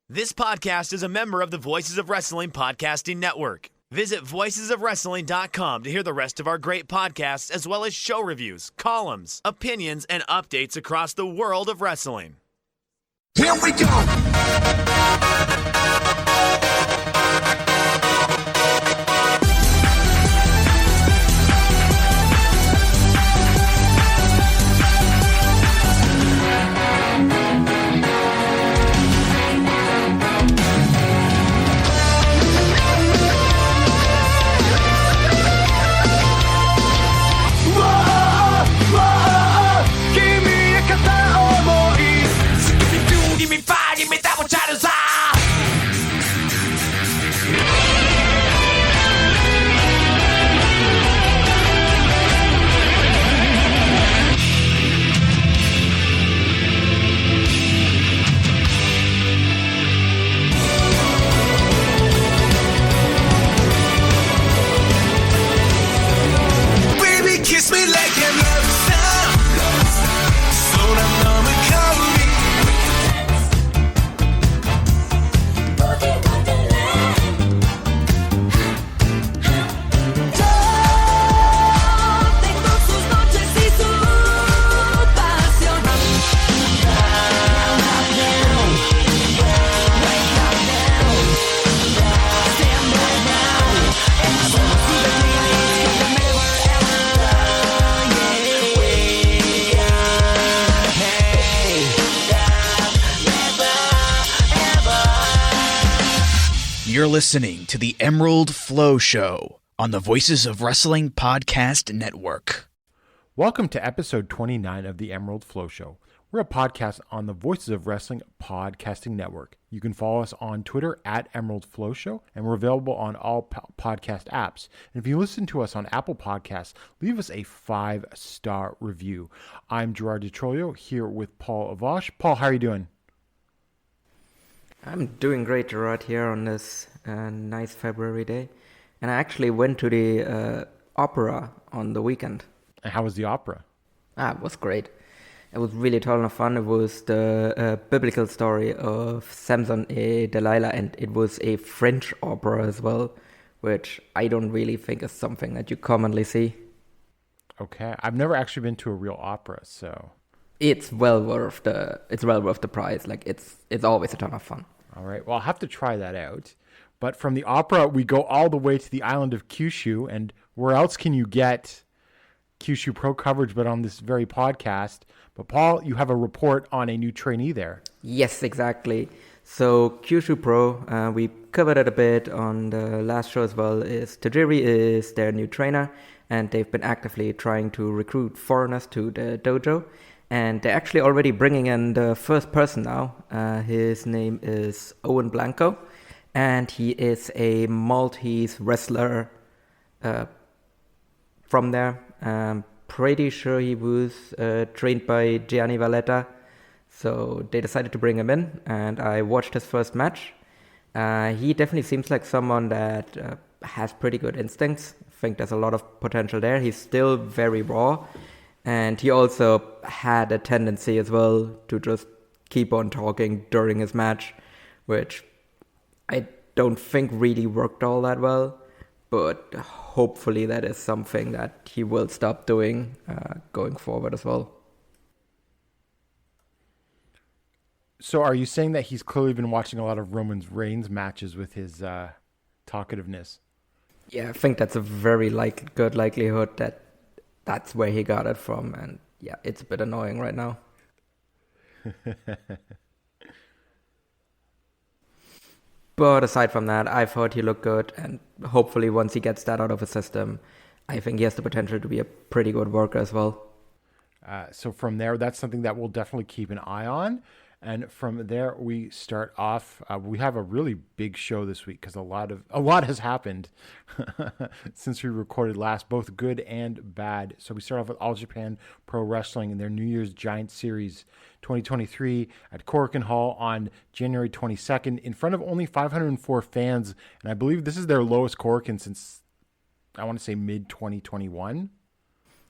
This podcast is a member of the Voices of Wrestling Podcasting Network. Visit voicesofwrestling.com to hear the rest of our great podcasts, as well as show reviews, columns, opinions, and updates across the world of wrestling. Here we go! Kiss me like a love song. Slow down, numb and call me. Tengo sus noches y su pasión. You're listening to the Emerald FlowShow on the Voices of Wrestling Podcast Network. Welcome to episode 29 of the Emerald FlowShow. We're a podcast on the Voices of Wrestling Podcasting Network. You can follow us on Twitter at Emerald FlowShow, and we're available on all podcast apps. And if you listen to us on Apple Podcasts, leave us a 5-star review. I'm Gerard DiTrolio here with Paul Avosh. Paul, how are you doing? I'm doing great, Gerard, here on this nice February day. And I actually went to the opera on the weekend. And how was the opera? It was great. It was really a ton of fun. It was the biblical story of Samson and Delilah, and it was a French opera as well, which I don't really think is something that you commonly see. Okay. I've never actually been to a real opera, so... It's well worth the price. Like, it's always a ton of fun. All right. Well, I'll have to try that out. But from the opera, we go all the way to the island of Kyushu. And where else can you get Kyushu Pro coverage but on this very podcast? But Paul, you have a report on a new trainee there. Yes, exactly. So Kyushu Pro, we covered it a bit on the last show as well, is Tajiri is their new trainer. And they've been actively trying to recruit foreigners to the dojo. And they're actually already bringing in the first person now. His name is Owen Blanco. And he is a Maltese wrestler from there. I'm pretty sure he was trained by Gianni Valletta. So they decided to bring him in. And I watched his first match. He definitely seems like someone that has pretty good instincts. I think there's a lot of potential there. He's still very raw. And he also had a tendency as well to just keep on talking during his match, which I don't think really worked all that well. But hopefully that is something that he will stop doing going forward as well. So are you saying that he's clearly been watching a lot of Roman Reigns matches with his talkativeness? Yeah, I think that's a very good likelihood that that's where he got it from, and yeah, it's a bit annoying right now. But aside from that, I thought he looked good, and hopefully once he gets that out of his system, I think he has the potential to be a pretty good worker as well. So from there, that's something that we'll definitely keep an eye on. And from there, we start off. We have a really big show this week because a lot has happened since we recorded last, both good and bad. So we start off with All Japan Pro Wrestling and their New Year's Giant Series 2023 at Korakuen Hall on January 22nd in front of only 504 fans. And I believe this is their lowest Korakuen since, I want to say, mid-2021.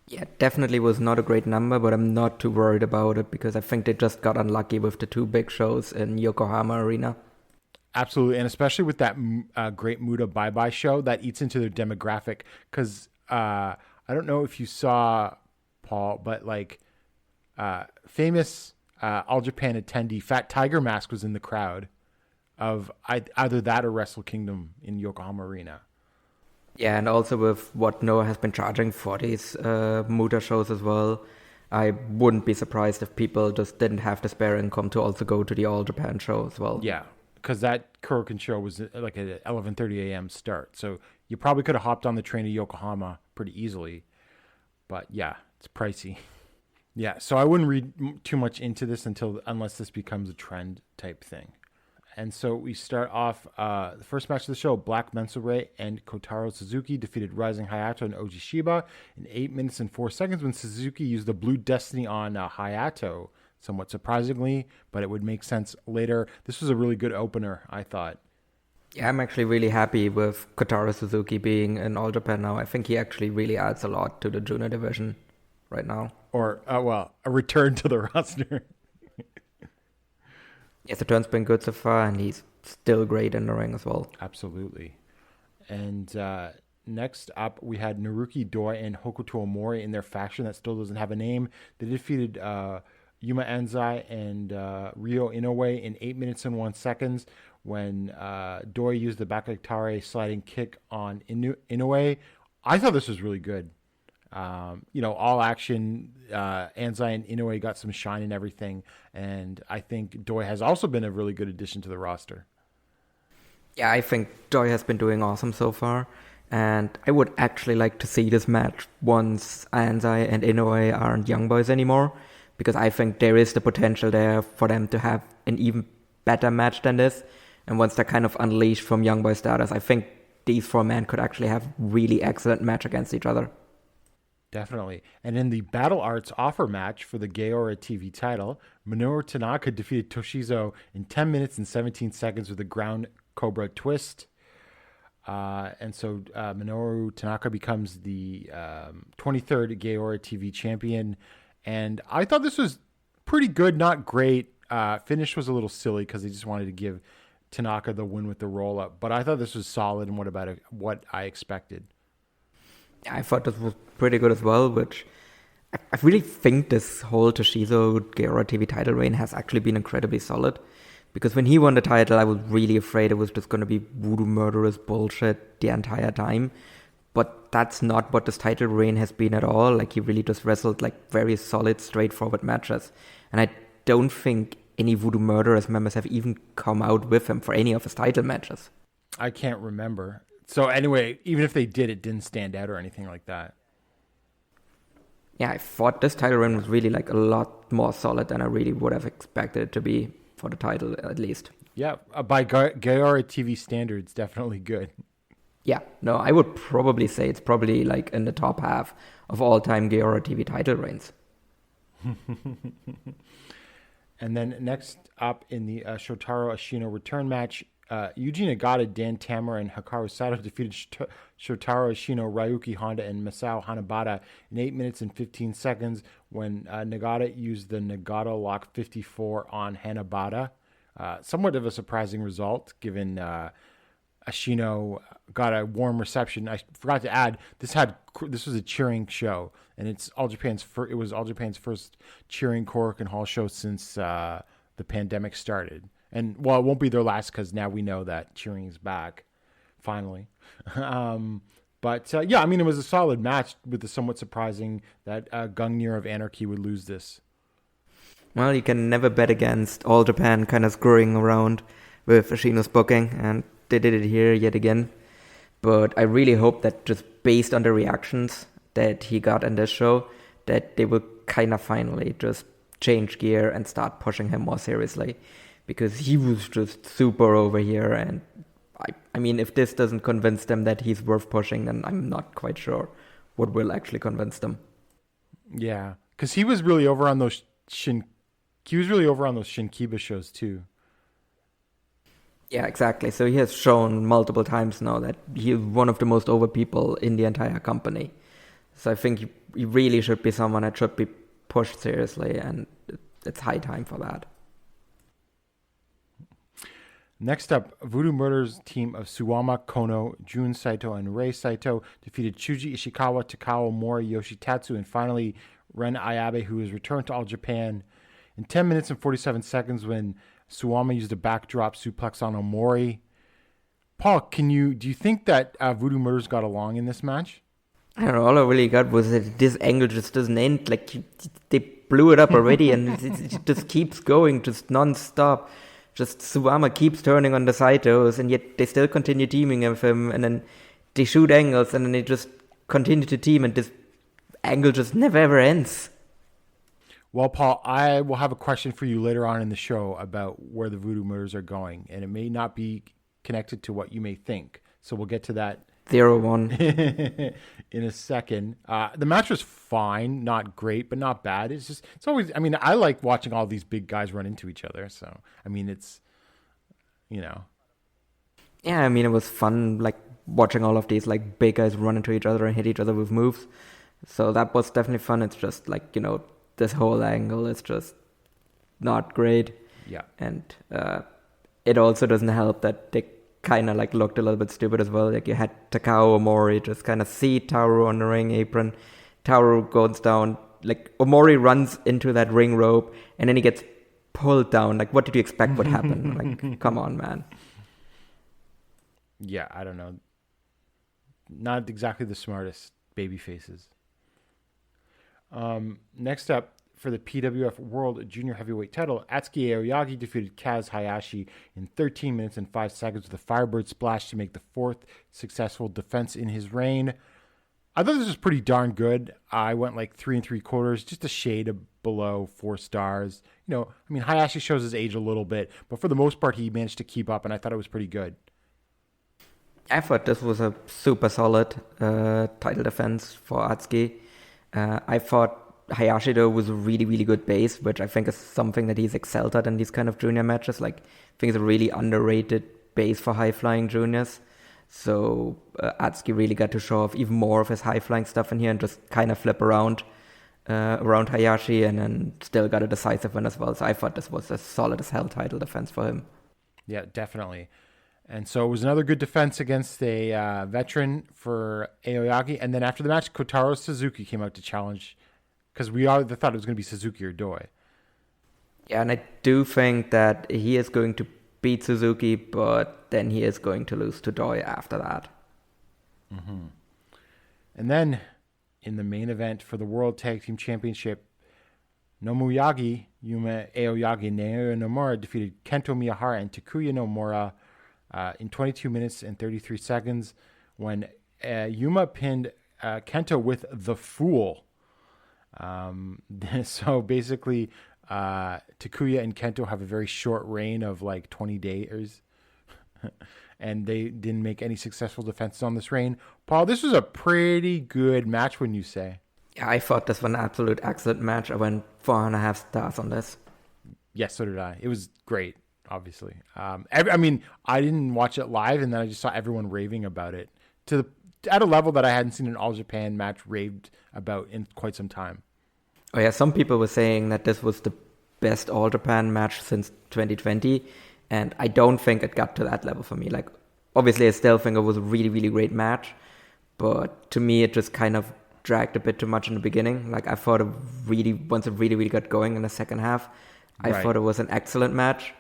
Yeah, definitely was not a great number, but I'm not too worried about it because I think they just got unlucky with the two big shows in Yokohama Arena. Absolutely, and especially with that great Muta Bye-Bye show, that eats into their demographic. Because I don't know if you saw, Paul, but like famous All Japan attendee Fat Tiger Mask was in the crowd of either that or Wrestle Kingdom in Yokohama Arena. Yeah, and also with what Noah has been charging for these Muta shows as well, I wouldn't be surprised if people just didn't have the spare income to also go to the All Japan show as well. Yeah, because that Korakuen show was like at 11:30 a.m. start. So you probably could have hopped on the train to Yokohama pretty easily. But yeah, it's pricey. Yeah, so I wouldn't read too much into this unless this becomes a trend type thing. And so we start off the first match of the show. Black Menso-re and Kotaro Suzuki defeated Rising Hayato and Oji Shiba in 8 minutes and 4 seconds when Suzuki used the Blue Destiny on Hayato, somewhat surprisingly, but it would make sense later. This was a really good opener, I thought. Yeah, I'm actually really happy with Kotaro Suzuki being in All Japan now. I think he actually really adds a lot to the junior division right now. Or, a return to the roster. Yes, the turn's been good so far, and he's still great in the ring as well. Absolutely. And next up, we had Naruki Doi and Hokuto Omori in their faction that still doesn't have a name. They defeated Yuma Anzai and Ryo Inoue in 8 minutes and 1 seconds when Doi used the Bakatare sliding kick on Inoue. I thought this was really good. All action, Anzai and Inoue got some shine and everything. And I think Doi has also been a really good addition to the roster. Yeah, I think Doi has been doing awesome so far. And I would actually like to see this match once Anzai and Inoue aren't young boys anymore. Because I think there is the potential there for them to have an even better match than this. And once they're kind of unleashed from young boy status, I think these four men could actually have really excellent match against each other. Definitely. And in the Battle Arts offer match for the Gaora TV title, Minoru Tanaka defeated Toshizo in 10 minutes and 17 seconds with a ground Cobra twist. And so Minoru Tanaka becomes the 23rd Gaora TV champion. And I thought this was pretty good, not great. Finish was a little silly because they just wanted to give Tanaka the win with the roll-up. But I thought this was solid and what I expected. I thought this was pretty good as well, which I really think this whole Toshizo Gaora TV title reign has actually been incredibly solid. Because when he won the title, I was really afraid it was just going to be voodoo murderous bullshit the entire time. But that's not what this title reign has been at all. Like, he really just wrestled like very solid, straightforward matches. And I don't think any Voodoo Murderers members have even come out with him for any of his title matches. I can't remember. So anyway, even if they did, it didn't stand out or anything like that. Yeah, I thought this title reign was really like a lot more solid than I really would have expected it to be for the title, at least. Yeah, by Gaora TV standards, definitely good. Yeah, no, I would probably say it's probably like in the top half of all-time Gaora TV title reigns. And then next up in the Shotaro Ashino return match, Yuji Nagata, Dan Tamura, and Hikaru Sato defeated Shotaro Ashino, Ryuki Honda, and Masao Hanabata in 8 minutes and 15 seconds when Nagata used the Nagata Lock 54 on Hanabata. Somewhat of a surprising result, given Ashino got a warm reception. I forgot to add, this was a cheering show, and it was All Japan's first cheering Korakuen Hall show since the pandemic started. And well, it won't be their last because now we know that cheering is back, finally. But it was a solid match with the somewhat surprising that Gungnir of Anarchy would lose this. Well, you can never bet against All Japan kind of screwing around with Ashino's booking, and they did it here yet again. But I really hope that just based on the reactions that he got in this show, that they will kind of finally just change gear and start pushing him more seriously. Because he was just super over here, and I mean, if this doesn't convince them that he's worth pushing, then I'm not quite sure what will actually convince them. Yeah, because he was really over on those Shinkiba shows too. Yeah, exactly. So he has shown multiple times now that he is one of the most over people in the entire company. So I think he really should be someone that should be pushed seriously, and it's high time for that. Next up, Voodoo Murder's team of Suwama, Kono, Jun Saito, and Rei Saito defeated Chuji Ishikawa, Takao Mori, Yoshitatsu, and finally Ren Ayabe, who has returned to All Japan in 10 minutes and 47 seconds when Suwama used a backdrop suplex on Omori. Paul, do you think that Voodoo Murders got along in this match? I don't know, all I really got was that this angle just doesn't end. Like, they blew it up already and it just keeps going, just non-stop. Just Suwama keeps turning on the Saitos, and yet they still continue teaming with him, and then they shoot angles, and then they just continue to team, and this angle just never ever ends. Well, Paul, I will have a question for you later on in the show about where the Voodoo Murders are going, and it may not be connected to what you may think. So we'll get to that 0-1 in a second. The match was fine, not great, but not bad. It's always, I mean, I like watching all these big guys run into each other. So, I mean, it's, you know. Yeah, I mean, it was fun, like, watching all of these, like, big guys run into each other and hit each other with moves. So that was definitely fun. It's just, like, you know, this whole angle is just not great. Yeah. And it also doesn't help that they kind of like looked a little bit stupid as well. Like you had Takao Omori just kind of see Tauru on the ring apron. Tauru goes down. Like Omori runs into that ring rope and then he gets pulled down. Like what did you expect would happen? Like come on, man. Yeah, I don't know. Not exactly the smartest baby faces. Next up, for the PWF World Junior Heavyweight title, Atsuki Aoyagi defeated Kaz Hayashi in 13 minutes and 5 seconds with a Firebird Splash to make the fourth successful defense in his reign. I thought this was pretty darn good. I went like 3 3/4, just a shade below 4 stars. You know, I mean, Hayashi shows his age a little bit, but for the most part, he managed to keep up, and I thought it was pretty good. I thought this was a super solid title defense for Atsuki. I thought Hayashi, though, was a really, really good base, which I think is something that he's excelled at in these kind of junior matches. Like, I think it's a really underrated base for high-flying juniors. So Atsuki really got to show off even more of his high-flying stuff in here and just kind of flip around Hayashi and then still got a decisive win as well. So I thought this was a solid as hell title defense for him. Yeah, definitely. And so it was another good defense against a veteran for Aoyagi. And then after the match, Kotaro Suzuki came out to challenge, because we all thought it was going to be Suzuki or Doi. Yeah, and I do think that he is going to beat Suzuki, but then he is going to lose to Doi after that. Mm-hmm. And then in the main event for the World Tag Team Championship, Nomuyagi, Yuma Aoyagi, and Naoya Nomura defeated Kento Miyahara and Takuya Nomura in 22 minutes and 33 seconds when Yuma pinned Kento with the Fool. So basically, Takuya and Kento have a very short reign of like 20 days, and they didn't make any successful defenses on this reign. Paul, this was a pretty good match, wouldn't you say? Yeah, I thought this was an absolute excellent match. I went 4.5 stars on this. Yes, so did I. It was great, obviously. I mean, I didn't watch it live, and then I just saw everyone raving about it at a level that I hadn't seen an All Japan match raved about in quite some time. Oh yeah, some people were saying that this was the best All Japan match since 2020, and I don't think it got to that level for me. Like, obviously I still think it was a really, really great match, but to me it just kind of dragged a bit too much in the beginning. Like, I thought once it really, really got going in the second half, I thought it was an excellent match,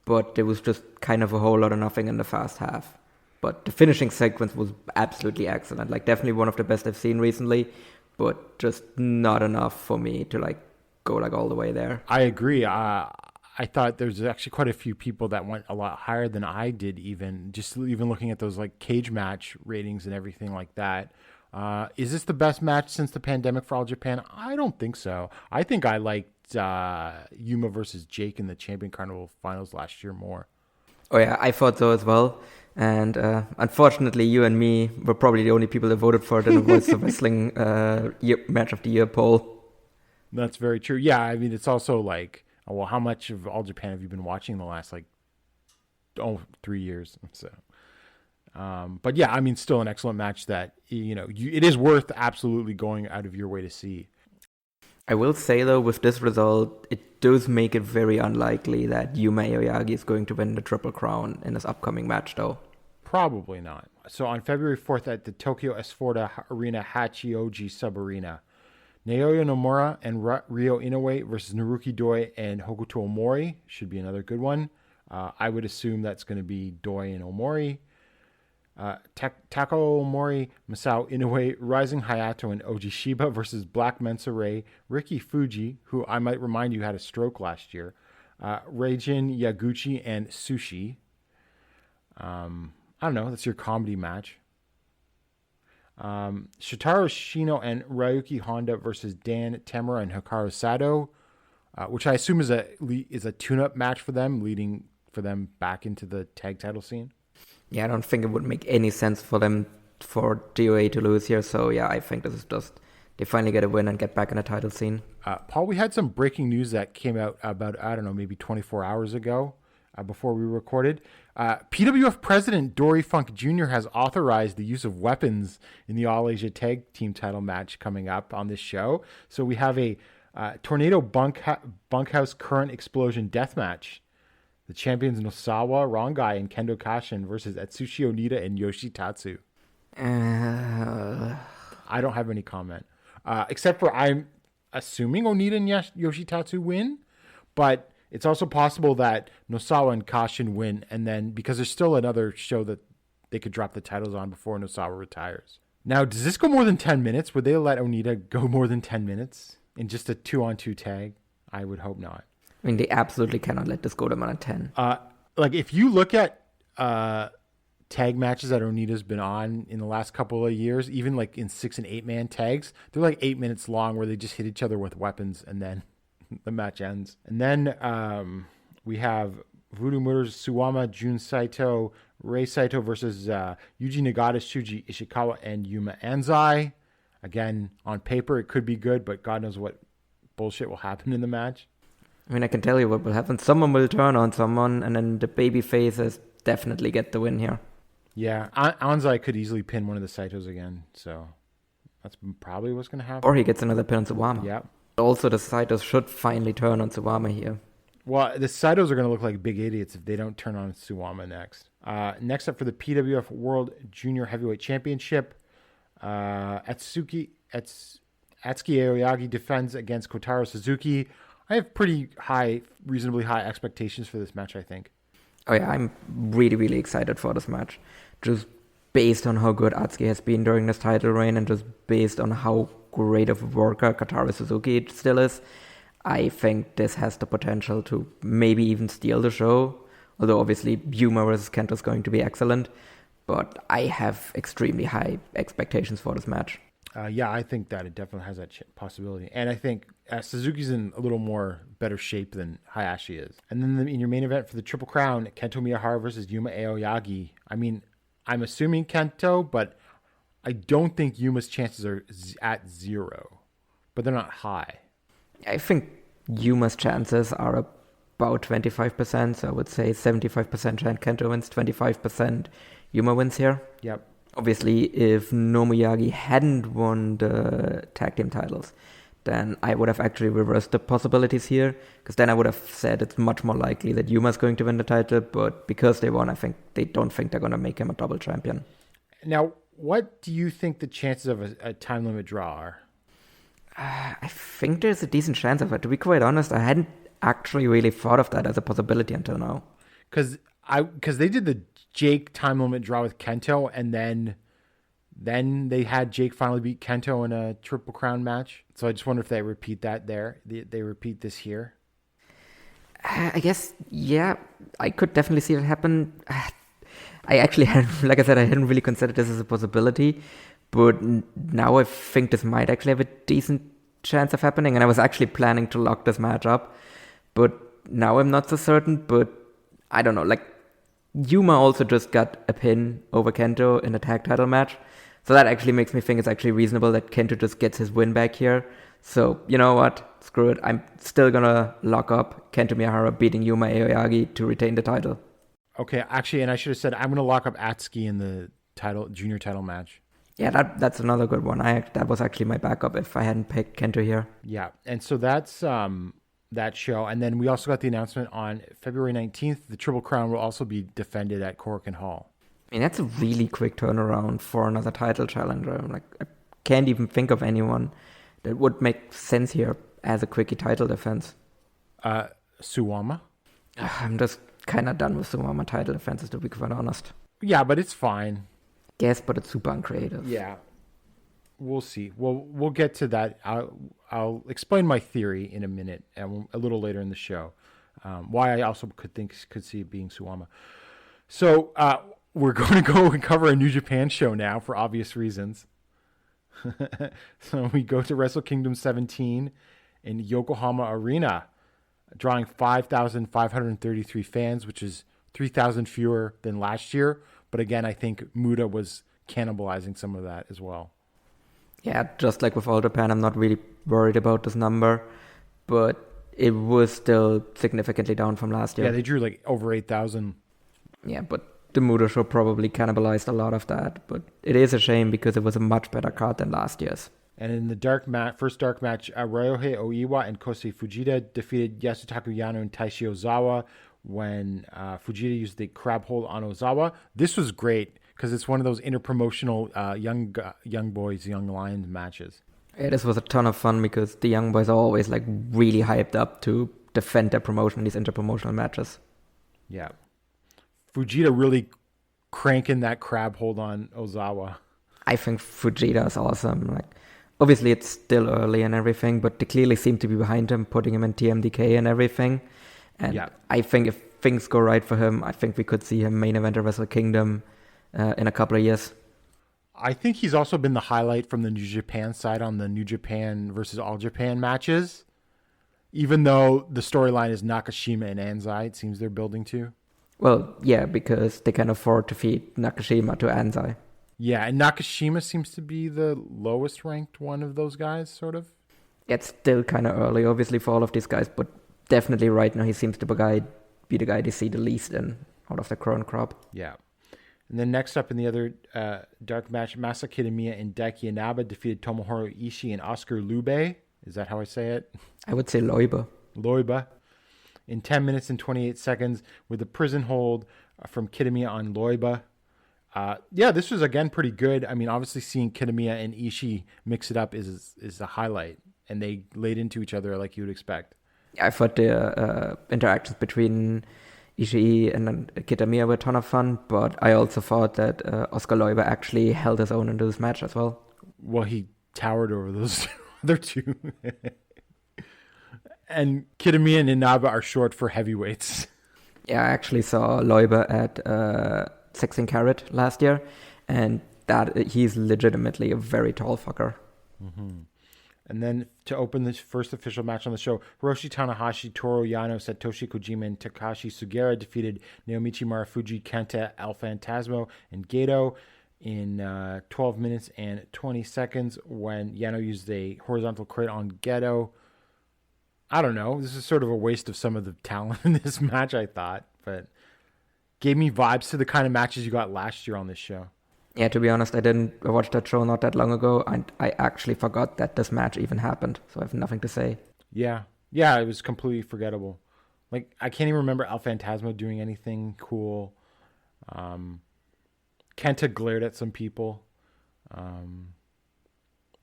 but there was just kind of a whole lot of nothing in the first half. But the finishing sequence was absolutely excellent. Like, definitely one of the best I've seen recently, but just not enough for me to like go like all the way there. I agree. I thought there's actually quite a few people that went a lot higher than I did, even looking at those like cage match ratings and everything like that. Is this the best match since the pandemic for All Japan? I don't think so. I think I liked Yuma versus Jake in the Champion Carnival finals last year more. Oh yeah, I thought so as well. And unfortunately, you and me were probably the only people that voted for it in the Voice of Wrestling Match of the Year poll. That's very true. Yeah, I mean, it's also like, well, how much of All Japan have you been watching the last 3 years? So, but yeah, I mean, still an excellent match that it is worth absolutely going out of your way to see. I will say, though, with this result, it does make it very unlikely that Yuma Aoyagi is going to win the Triple Crown in this upcoming match, though. Probably not. So on February 4th at the Tokyo S4 Arena Hachioji Sub-Arena, Naoya Nomura and Ryo Inoue versus Naruki Doi and Hokuto Omori should be another good one. I would assume that's going to be Doi and Omori. Tako Omori, Masao Inoue, Rising Hayato, and Oji Shiba versus Black Mensa Ray, Riki Fuji, who I might remind you had a stroke last year, Reijin Yaguchi, and Sushi. I don't know. That's your comedy match. Shotaro Shino and Ryuki Honda versus Dan Temura and Hikaru Sato, which I assume is a tune-up match for them, leading for them back into the tag title scene. Yeah, I don't think it would make any sense for DOA to lose here. So yeah, I think this is just they finally get a win and get back in the title scene. Paul, we had some breaking news that came out about, I don't know, maybe 24 hours ago before we recorded. PWF President Dory Funk Jr. has authorized the use of weapons in the All Asia Tag Team title match coming up on this show. So we have a Tornado Bunkhouse Current Explosion death match. The champions Nosawa, Rongai, and Kendo Kashin versus Atsushi Onita and Yoshitatsu. I don't have any comment. Except for I'm assuming Onita and Yoshitatsu win. But it's also possible that Nosawa and Kashin win. And then, because there's still another show that they could drop the titles on before Nosawa retires. Now, does this go more than 10 minutes? Would they let Onita go more than 10 minutes in just a 2-on-2 tag? I would hope not. I mean, they absolutely cannot let this go to more than 10. Like, if you look at tag matches that Onita's been on in the last couple of years, even like in 6 and 8 man tags, they're like 8 minutes long where they just hit each other with weapons and then the match ends. And then we have Voodoo Motors, Suwama, Jun Saito, Rei Saito versus Yuji Nagata, Shuji Ishikawa, and Yuma Anzai. Again, on paper, it could be good, but God knows what bullshit will happen in the match. I mean, I can tell you what will happen. Someone will turn on someone, and then the baby faces definitely get the win here. Yeah, Anzai could easily pin one of the Saitos again, so that's probably what's going to happen. Or he gets another pin on Suwama. Yeah. Also, the Saitos should finally turn on Suwama here. Well, the Saitos are going to look like big idiots if they don't turn on Suwama next. Next up for the PWF World Junior Heavyweight Championship, Atsuki Aoyagi defends against Kotaro Suzuki. I have reasonably high expectations for this match, I think. Oh yeah, I'm really, really excited for this match. Just based on how good Atsuki has been during this title reign and just based on how great of a worker Kotaro Suzuki still is, I think this has the potential to maybe even steal the show. Although obviously Yuma versus Kento is going to be excellent. But I have extremely high expectations for this match. Yeah, I think that it definitely has that possibility. And I think Suzuki's in a little more better shape than Hayashi is. And then in your main event for the Triple Crown, Kento Miyahara versus Yuma Aoyagi. I mean, I'm assuming Kento, but I don't think Yuma's chances are at 0. But they're not high. I think Yuma's chances are about 25%. So I would say 75% chance Kento wins, 25% Yuma wins here. Yep. Obviously, if Nomiyagi hadn't won the tag team titles, then I would have actually reversed the possibilities here, because then I would have said it's much more likely that Yuma's going to win the title, but because they won, I think they don't think they're going to make him a double champion. Now, what do you think the chances of a time limit draw are? I think there's a decent chance of it. To be quite honest, I hadn't actually really thought of that as a possibility until now. Because they did the Jake time limit draw with Kento, and then they had Jake finally beat Kento in a Triple Crown match. So I just wonder if they repeat that there. They repeat this here. I guess, yeah, I could definitely see it happen. I actually like I said, I hadn't really considered this as a possibility, but now I think this might actually have a decent chance of happening, and I was actually planning to lock this match up, but now I'm not so certain. But I don't know, like, Yuma also just got a pin over Kento in a tag title match. So that actually makes me think it's actually reasonable that Kento just gets his win back here. So, you know what? Screw it. I'm still going to lock up Kento Miyahara beating Yuma Aoyagi to retain the title. Okay, actually, and I should have said I'm going to lock up Atsuki in the junior title match. Yeah, that's another good one. That was actually my backup if I hadn't picked Kento here. Yeah, and so that's that show. And then we also got the announcement on February 19th, the Triple Crown will also be defended at Korakuen Hall. I mean, that's a really quick turnaround for another title challenger. Like, I can't even think of anyone that would make sense here as a quickie title defense. Suwama? I'm just kind of done with Suwama title defenses, to be quite honest. Yeah, but it's fine. Yes, but it's super uncreative. Yeah. We'll see. We'll get to that. I'll explain my theory in a minute, and a little later in the show, why I also could see it being Suwama. So we're going to go and cover a New Japan show now for obvious reasons. So we go to Wrestle Kingdom 17 in Yokohama Arena, drawing 5,533 fans, which is 3,000 fewer than last year. But again, I think Muta was cannibalizing some of that as well. Yeah, just like with All Japan, I'm not really worried about this number, but it was still significantly down from last year. Yeah, they drew like over 8,000. Yeah, but the Muta show probably cannibalized a lot of that. But it is a shame because it was a much better card than last year's. And in the first dark match, Ryohei Oiwa and Kosei Fujita defeated Yasutaku Yano and Taishi Ozawa when Fujita used the crab hold on Ozawa. This was great because it's one of those interpromotional young boys, young lions matches. Yeah, this was a ton of fun because the young boys are always like really hyped up to defend their promotion in these interpromotional matches. Yeah. Fujita really cranking that crab hold on Ozawa. I think Fujita is awesome. Like, obviously it's still early and everything, but they clearly seem to be behind him, putting him in TMDK and everything. And yeah. I think if things go right for him, I think we could see him main event at Wrestle Kingdom in a couple of years. I think he's also been the highlight from the New Japan side on the New Japan versus All Japan matches. Even though the storyline is Nakashima and Anzai, it seems they're building to. Well, yeah, because they can afford to feed Nakashima to Anzai. Yeah, and Nakashima seems to be the lowest ranked one of those guys, sort of. It's still kind of early, obviously, for all of these guys, but definitely right now he seems to be the guy they see the least in out of the current crop. Yeah. And then next up in the other dark match, Masa Kitamiya and Daiki Inaba defeated Tomohiro Ishii and Oscar Lube. Is that how I say it? I would say Loiba. Loiba. In 10 minutes and 28 seconds with a prison hold from Kitamiya on Loiba. Yeah, this was, again, pretty good. I mean, obviously seeing Kitamiya and Ishii mix it up is a highlight. And they laid into each other like you would expect. Yeah, I thought the interactions between Ishii and Kitamiya were a ton of fun, but I also thought that Oscar Loiba actually held his own into this match as well. Well, he towered over those other two. And Kitamiya and Inaba are short for heavyweights. Yeah, I actually saw Loiba at 16 Carat last year, and that he's legitimately a very tall fucker. Mm-hmm. And then to open this first official match on the show, Hiroshi Tanahashi, Toru Yano, Satoshi Kojima, and Takashi Sugera defeated Naomichi Marufuji, Kenta, El Phantasmo, and Gedo in 12 minutes and 20 seconds when Yano used a horizontal crate on Gedo. I don't know. This is sort of a waste of some of the talent in this match, I thought. But gave me vibes to the kind of matches you got last year on this show. Yeah, to be honest, I watched that show not that long ago, and I actually forgot that this match even happened, so I have nothing to say. Yeah, it was completely forgettable. Like, I can't even remember El Phantasmo doing anything cool. Kenta glared at some people.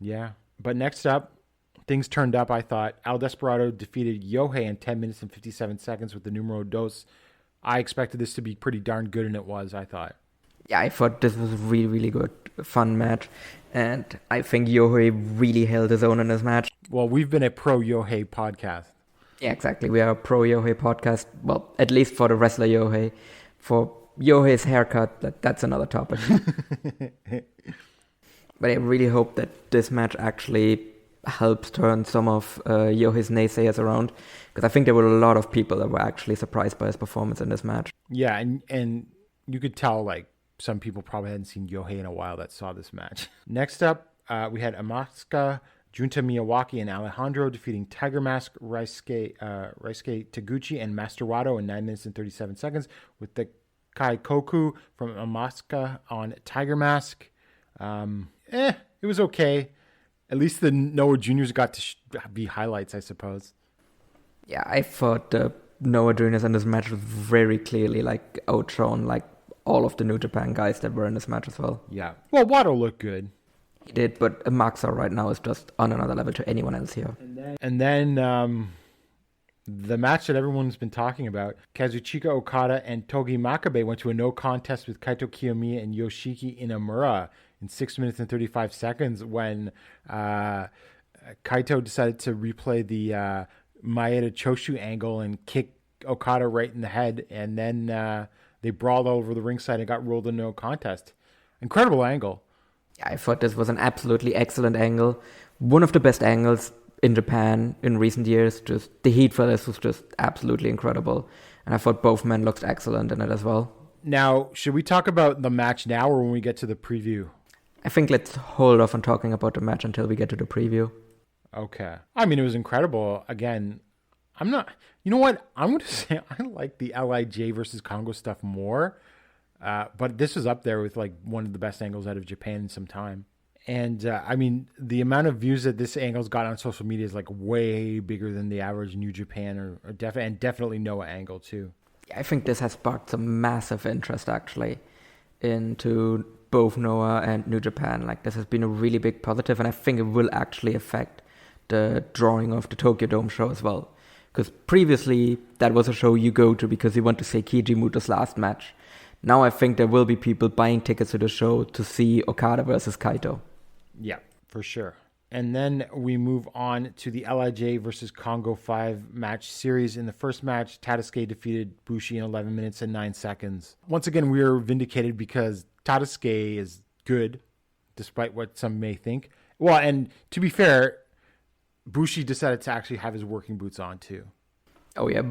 Yeah, but next up, things turned up, I thought. El Desperado defeated Yohei in 10 minutes and 57 seconds with the numero dos. I expected this to be pretty darn good, and it was, I thought. Yeah, I thought this was a really, really good, fun match. And I think Yohei really held his own in this match. Well, we've been a pro-Yohei podcast. Yeah, exactly. We are a pro-Yohei podcast. Well, at least for the wrestler Yohei. For Yohei's haircut, that's another topic. But I really hope that this match actually helps turn some of Yohei's naysayers around. Because I think there were a lot of people that were actually surprised by his performance in this match. Yeah, and you could tell, like, some people probably hadn't seen Yohei in a while that saw this match. Next up, we had Amasuka, Junta Miyawaki, and Alejandro defeating Tiger Mask, Raisuke Taguchi, and Master Wato in 9 minutes and 37 seconds with the Kaikoku from Amasuka on Tiger Mask. it was okay. At least the Noah Juniors got to be highlights, I suppose. Yeah, I thought the Noah Juniors in this match was very clearly like outshone like all of the New Japan guys that were in this match as well. Yeah. Well, Wato looked good. He did, but Maxar right now is just on another level to anyone else here. And then the match that everyone's been talking about, Kazuchika Okada and Togi Makabe went to a no contest with Kaito Kiyomiya and Yoshiki Inamura in 6 minutes and 35 seconds when Kaito decided to replay the Maeda Choshu angle and kick Okada right in the head. And then they brawled all over the ringside and got ruled a no contest. Incredible angle. Yeah, I thought this was an absolutely excellent angle. One of the best angles in Japan in recent years. Just the heat for this was just absolutely incredible. And I thought both men looked excellent in it as well. Now, should we talk about the match now or when we get to the preview? I think let's hold off on talking about the match until we get to the preview. Okay. I mean, it was incredible. Again, you know what? I'm going to say I like the LIJ versus Congo stuff more. But this is up there with like one of the best angles out of Japan in some time. And I mean, the amount of views that this angle's got on social media is like way bigger than the average New Japan or definitely Noah angle too. I think this has sparked some massive interest actually into both Noah and New Japan. Like this has been a really big positive, and I think it will actually affect the drawing of the Tokyo Dome show as well. Because previously that was a show you go to because you want to see Keiji Muta's last match. Now I think there will be people buying tickets to the show to see Okada versus Kaito. Yeah, for sure. And then we move on to the LIJ versus Congo 5 match series. In the first match, Tadasuke defeated Bushi in 11 minutes and 9 seconds. Once again, we were vindicated because Tadasuke is good, despite what some may think. Well, and to be fair, Bushi decided to actually have his working boots on too. Oh yeah,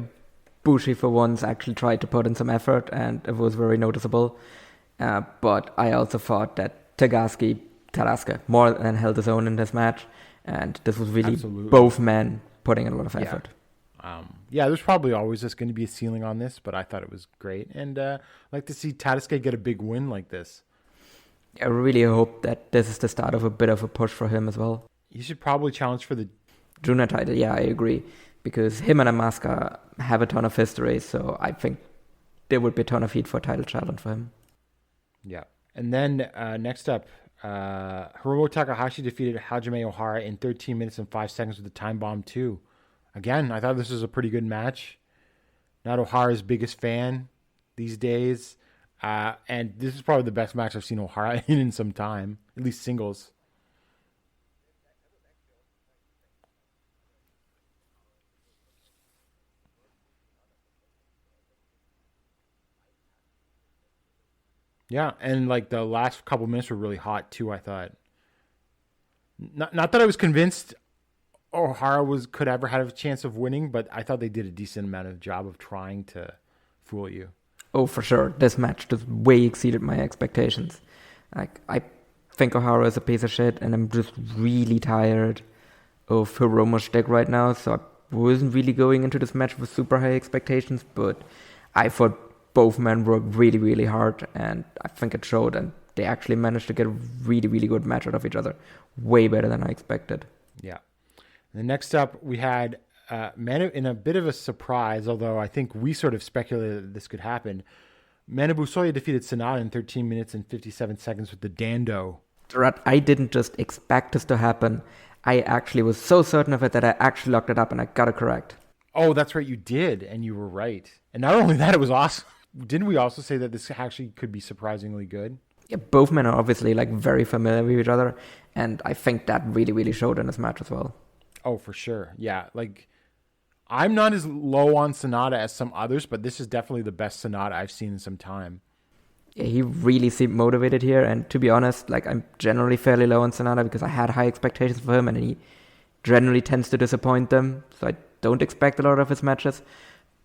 Bushi for once actually tried to put in some effort, and it was very noticeable. But I also thought that Tadasuke more than held his own in this match, and this was really both men putting in a lot of effort. Yeah, there's probably always just going to be a ceiling on this, but I thought it was great, and I'd like to see Tadasuke get a big win like this. I really hope that this is the start of a bit of a push for him as well. He should probably challenge for the junior title. Yeah, I agree, because him and Amaska have a ton of history, so I think there would be a ton of heat for a title challenge for him. Yeah, and then next up, Hiromu Takahashi defeated Hajime Ohara in 13 minutes and 5 seconds with the time bomb too. Again, I thought this was a pretty good match. Not Ohara's biggest fan these days. And this is probably the best match I've seen Ohara in some time, at least singles. Yeah, and like the last couple minutes were really hot too, I thought. Not that I was convinced Ohara could ever have a chance of winning, but I thought they did a decent amount of job of trying to fool you. Oh, for sure. This match just way exceeded my expectations. Like, I think Ohara is a piece of shit, and I'm just really tired of Hiromu's shtick right now, so I wasn't really going into this match with super high expectations, but I thought both men worked really, really hard, and I think it showed, and they actually managed to get a really, really good match out of each other. Way better than I expected. Yeah. And then next up, we had Manu, in a bit of a surprise, although I think we sort of speculated that this could happen, Manabu Soya defeated Sanada in 13 minutes and 57 seconds with the Dando. Gerard, I didn't just expect this to happen. I actually was so certain of it that I actually looked it up and I got it correct. Oh, that's right, you did, and you were right. And not only that, it was awesome. Didn't we also say that this actually could be surprisingly good? Yeah, both men are obviously like very familiar with each other, and I think that really, really showed in this match as well. Oh, for sure. Yeah, like I'm not as low on Sanada as some others, but this is definitely the best Sanada I've seen in some time. Yeah, he really seemed motivated here, and to be honest, like I'm generally fairly low on Sanada because I had high expectations for him, and he generally tends to disappoint them, so I don't expect a lot of his matches.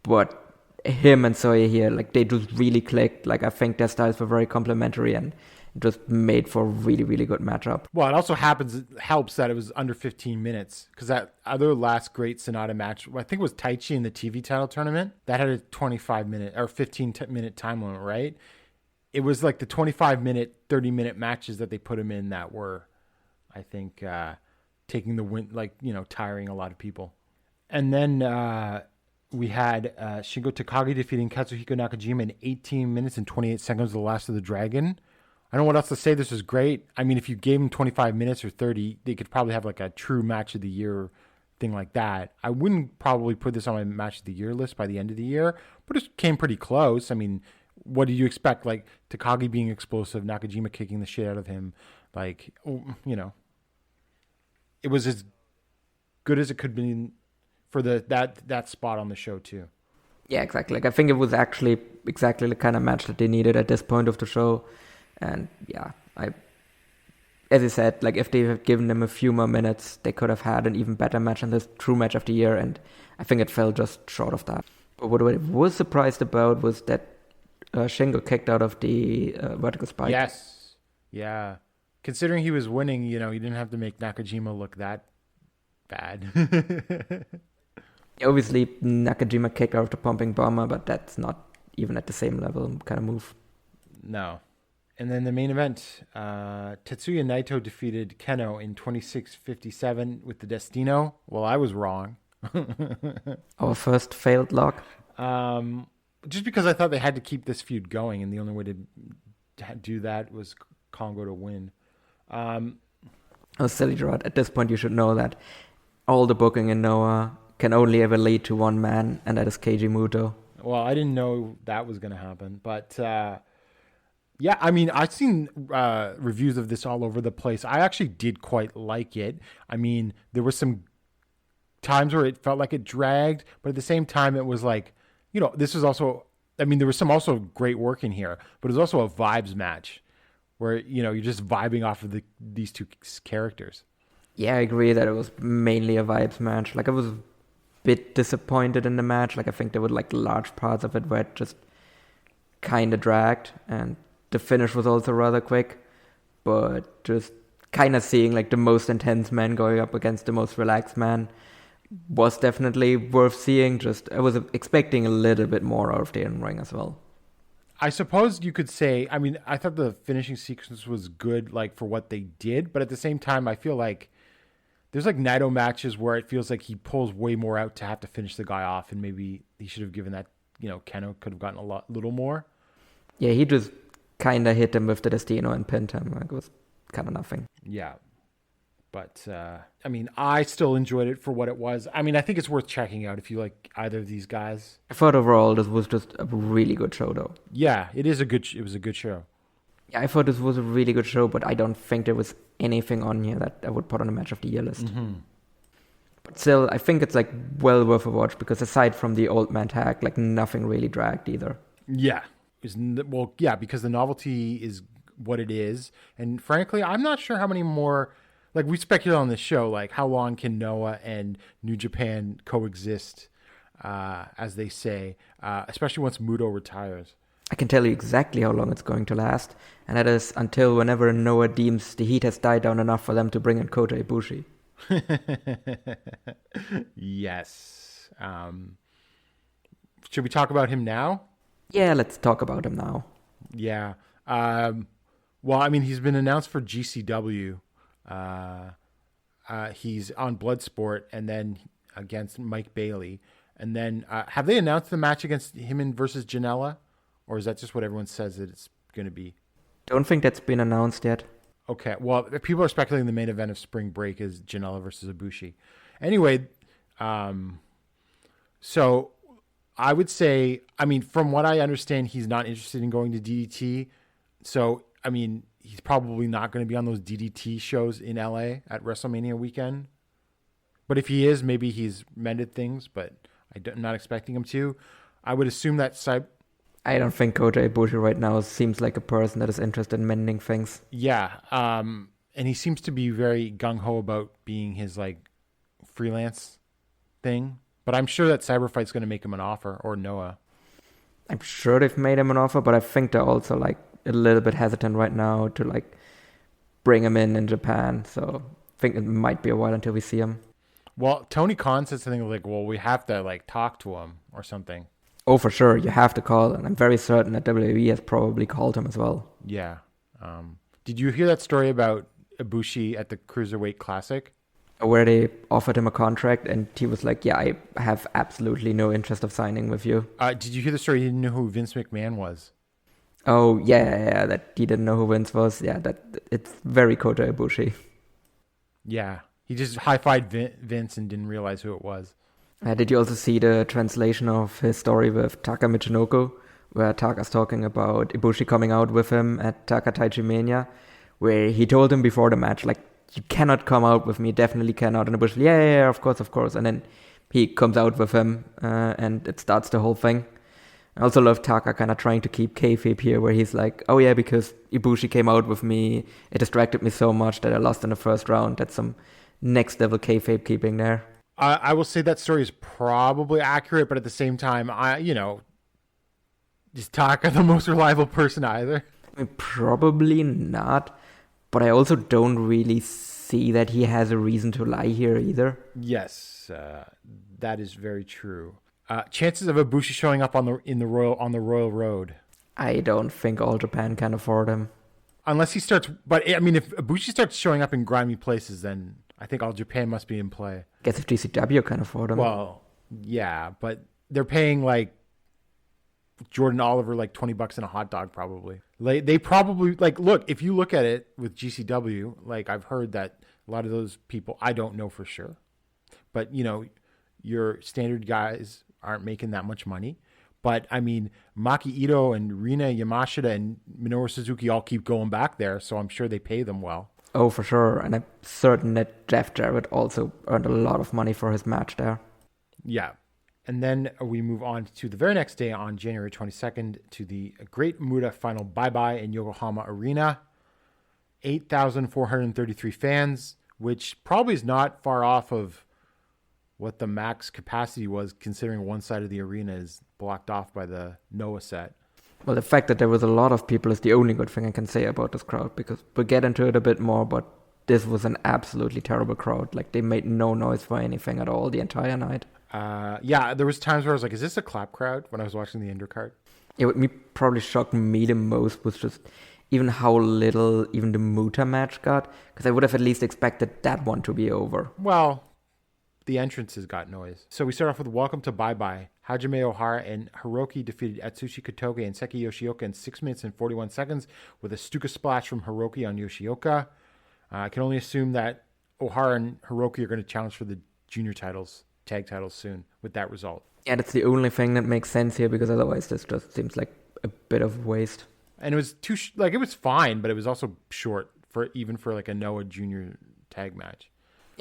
But him and Soya here, like they just really clicked. Like I think their styles were very complementary and just made for a really, really good matchup. Well, it also helps that it was under 15 minutes because that other last great Sanada match, I think it was Taichi in the TV title tournament, that had a 25-minute or 15-minute time limit, right? it was like the 25-minute, 30-minute matches that they put him in that were, I think, taking the win, like, tiring a lot of people. And then we had Shingo Takagi defeating Katsuhiko Nakajima in 18 minutes and 28 seconds, the last of the Dragon. I don't know what else to say. This was great. I mean, if you gave him 25 minutes or 30, they could probably have like a true match of the year thing like that. I wouldn't probably put this on my match of the year list by the end of the year, but it came pretty close. I mean, what did you expect? Like Takagi being explosive, Nakajima kicking the shit out of him. Like, it was as good as it could be for that spot on the show too. Yeah, exactly. Like I think it was actually exactly the kind of match that they needed at this point of the show. And yeah, as I said, like if they had given them a few more minutes, they could have had an even better match in this true match of the year. And I think it fell just short of that. But what I was surprised about was that Shingo kicked out of the vertical spike. Yes. Yeah. Considering he was winning, he didn't have to make Nakajima look that bad. Obviously, Nakajima kicked out of the pumping bomber, but that's not even at the same level kind of move. No. And then the main event, Tetsuya Naito defeated Keno in 26:57 with the Destino. Well, I was wrong. Our first failed lock. Just because I thought they had to keep this feud going, and the only way to do that was Kongo to win. Oh, silly Gerard. At this point, you should know that all the booking in Noah can only ever lead to one man, and that is Keiji Muto. Well, I didn't know that was going to happen, but yeah, I mean, I've seen reviews of this all over the place. I actually did quite like it. I mean, there were some times where it felt like it dragged, but at the same time, it was like, this was also, I mean, there was some also great work in here, but it was also a vibes match where, you're just vibing off of these two characters. Yeah, I agree that it was mainly a vibes match. Like, I was a bit disappointed in the match. Like, I think there were, like, large parts of it where it just kind of dragged, and the finish was also rather quick. But just kind of seeing, like, the most intense man going up against the most relaxed man was definitely worth seeing. Just, I was expecting a little bit more out of the in-ring as well. I suppose you could say, I mean, I thought the finishing sequence was good, like, for what they did. But at the same time, I feel like there's, like, Naito matches where it feels like he pulls way more out to have to finish the guy off. And maybe he should have given that, Keno could have gotten little more. Yeah, he just kind of hit him with the Destino and pinned him. Like, it was kind of nothing. Yeah. But, I mean, I still enjoyed it for what it was. I mean, I think it's worth checking out if you like either of these guys. I thought overall this was just a really good show, though. Yeah, it was a good show. Yeah, I thought this was a really good show, but I don't think there was anything on here that I would put on a match of the year list. Mm-hmm. But still, I think it's, like, well worth a watch, because aside from the old man tag, like, nothing really dragged either. Yeah. Well, yeah, because the novelty is what it is. And frankly, I'm not sure how many more... Like, we speculated on this show, like, how long can Noah and New Japan coexist, as they say, especially once Muto retires? I can tell you exactly how long it's going to last, and that is until whenever Noah deems the heat has died down enough for them to bring in Kota Ibushi. Yes. Should we talk about him now? Yeah, let's talk about him now. Yeah. Well, I mean, he's been announced for GCW. He's on Bloodsport and then against Mike Bailey. And then have they announced the match against him versus Janela? Or is that just what everyone says that it's going to be? Don't think that's been announced yet. Okay. Well, people are speculating the main event of Spring Break is Janela versus Ibushi. Anyway, so I would say, I mean, from what I understand, he's not interested in going to DDT. So, I mean, he's probably not going to be on those DDT shows in LA at WrestleMania weekend. But if he is, maybe he's mended things, but I'm not expecting him to. I would assume that I don't think Kota Ibushi right now seems like a person that is interested in mending things. Yeah. And he seems to be very gung-ho about being his, like, freelance thing. But I'm sure that Cyberfight's going to make him an offer, or Noah. I'm sure they've made him an offer, but I think they're also, like, a little bit hesitant right now to, like, bring him in Japan. So I think it might be a while until we see him. Well, Tony Khan said something like, well, we have to, like, talk to him or something. Oh, for sure, you have to call, and I'm very certain that WWE has probably called him as well. Yeah. Did you hear that story about Ibushi at the Cruiserweight Classic? Where they offered him a contract, and he was like, yeah, I have absolutely no interest of signing with you. Did you hear the story? He didn't know who Vince McMahon was. Oh, yeah, that he didn't know who Vince was. Yeah, that it's very Kota Ibushi. Yeah. He just high-fived Vince and didn't realize who it was. Did you also see the translation of his story with Taka Michinoku, where Taka's talking about Ibushi coming out with him at Taka Taichi Mania, where he told him before the match, like, you cannot come out with me, definitely cannot. And Ibushi, yeah, of course. And then he comes out with him, and it starts the whole thing. I also love Taka kind of trying to keep kayfabe here, where he's like, oh yeah, because Ibushi came out with me, it distracted me so much that I lost in the first round. That's some next level kayfabe keeping there. I will say that story is probably accurate, but at the same time, is Taka the most reliable person either? I mean, probably not, but I also don't really see that he has a reason to lie here either. Yes, that is very true. Chances of Ibushi showing up on the Royal Road. I don't think All Japan can afford him. Unless he starts, but I mean, if Ibushi starts showing up in grimy places, then I think All Japan must be in play. Guess if GCW can afford him. Well, yeah, but they're paying like Jordan Oliver like $20 in a hot dog probably. Like, they probably look, if you look at it with GCW, like I've heard that a lot of those people, I don't know for sure, but your standard guys aren't making that much money. But I mean, Maki Ito and Rina Yamashita and Minoru Suzuki all keep going back there, so I'm sure they pay them well. Oh, for sure. And I'm certain that Jeff Jarrett also earned a lot of money for his match there. Yeah. And then we move on to the very next day on January 22nd to the Great Muta Final Bye-Bye in Yokohama Arena. 8,433 fans, which probably is not far off of what the max capacity was, considering one side of the arena is blocked off by the Noah set. Well, the fact that there was a lot of people is the only good thing I can say about this crowd, because we'll get into it a bit more, but this was an absolutely terrible crowd. Like, they made no noise for anything at all the entire night. Yeah, there was times where I was like, is this a clap crowd when I was watching the undercard? Yeah, what probably shocked me the most was just even how little even the Muta match got, because I would have at least expected that one to be over. Well, the entrances got noise. So we start off with Welcome to Bye Bye. Hajime Ohara and Hiroki defeated Atsushi Kotoge and Seki Yoshioka in 6 minutes and 41 seconds with a Stuka splash from Hiroki on Yoshioka. I can only assume that Ohara and Hiroki are going to challenge for the junior titles, tag titles soon with that result. Yeah, that's the only thing that makes sense here, because otherwise this just seems like a bit of waste. And it was it was fine, but it was also short for like a Noah junior tag match.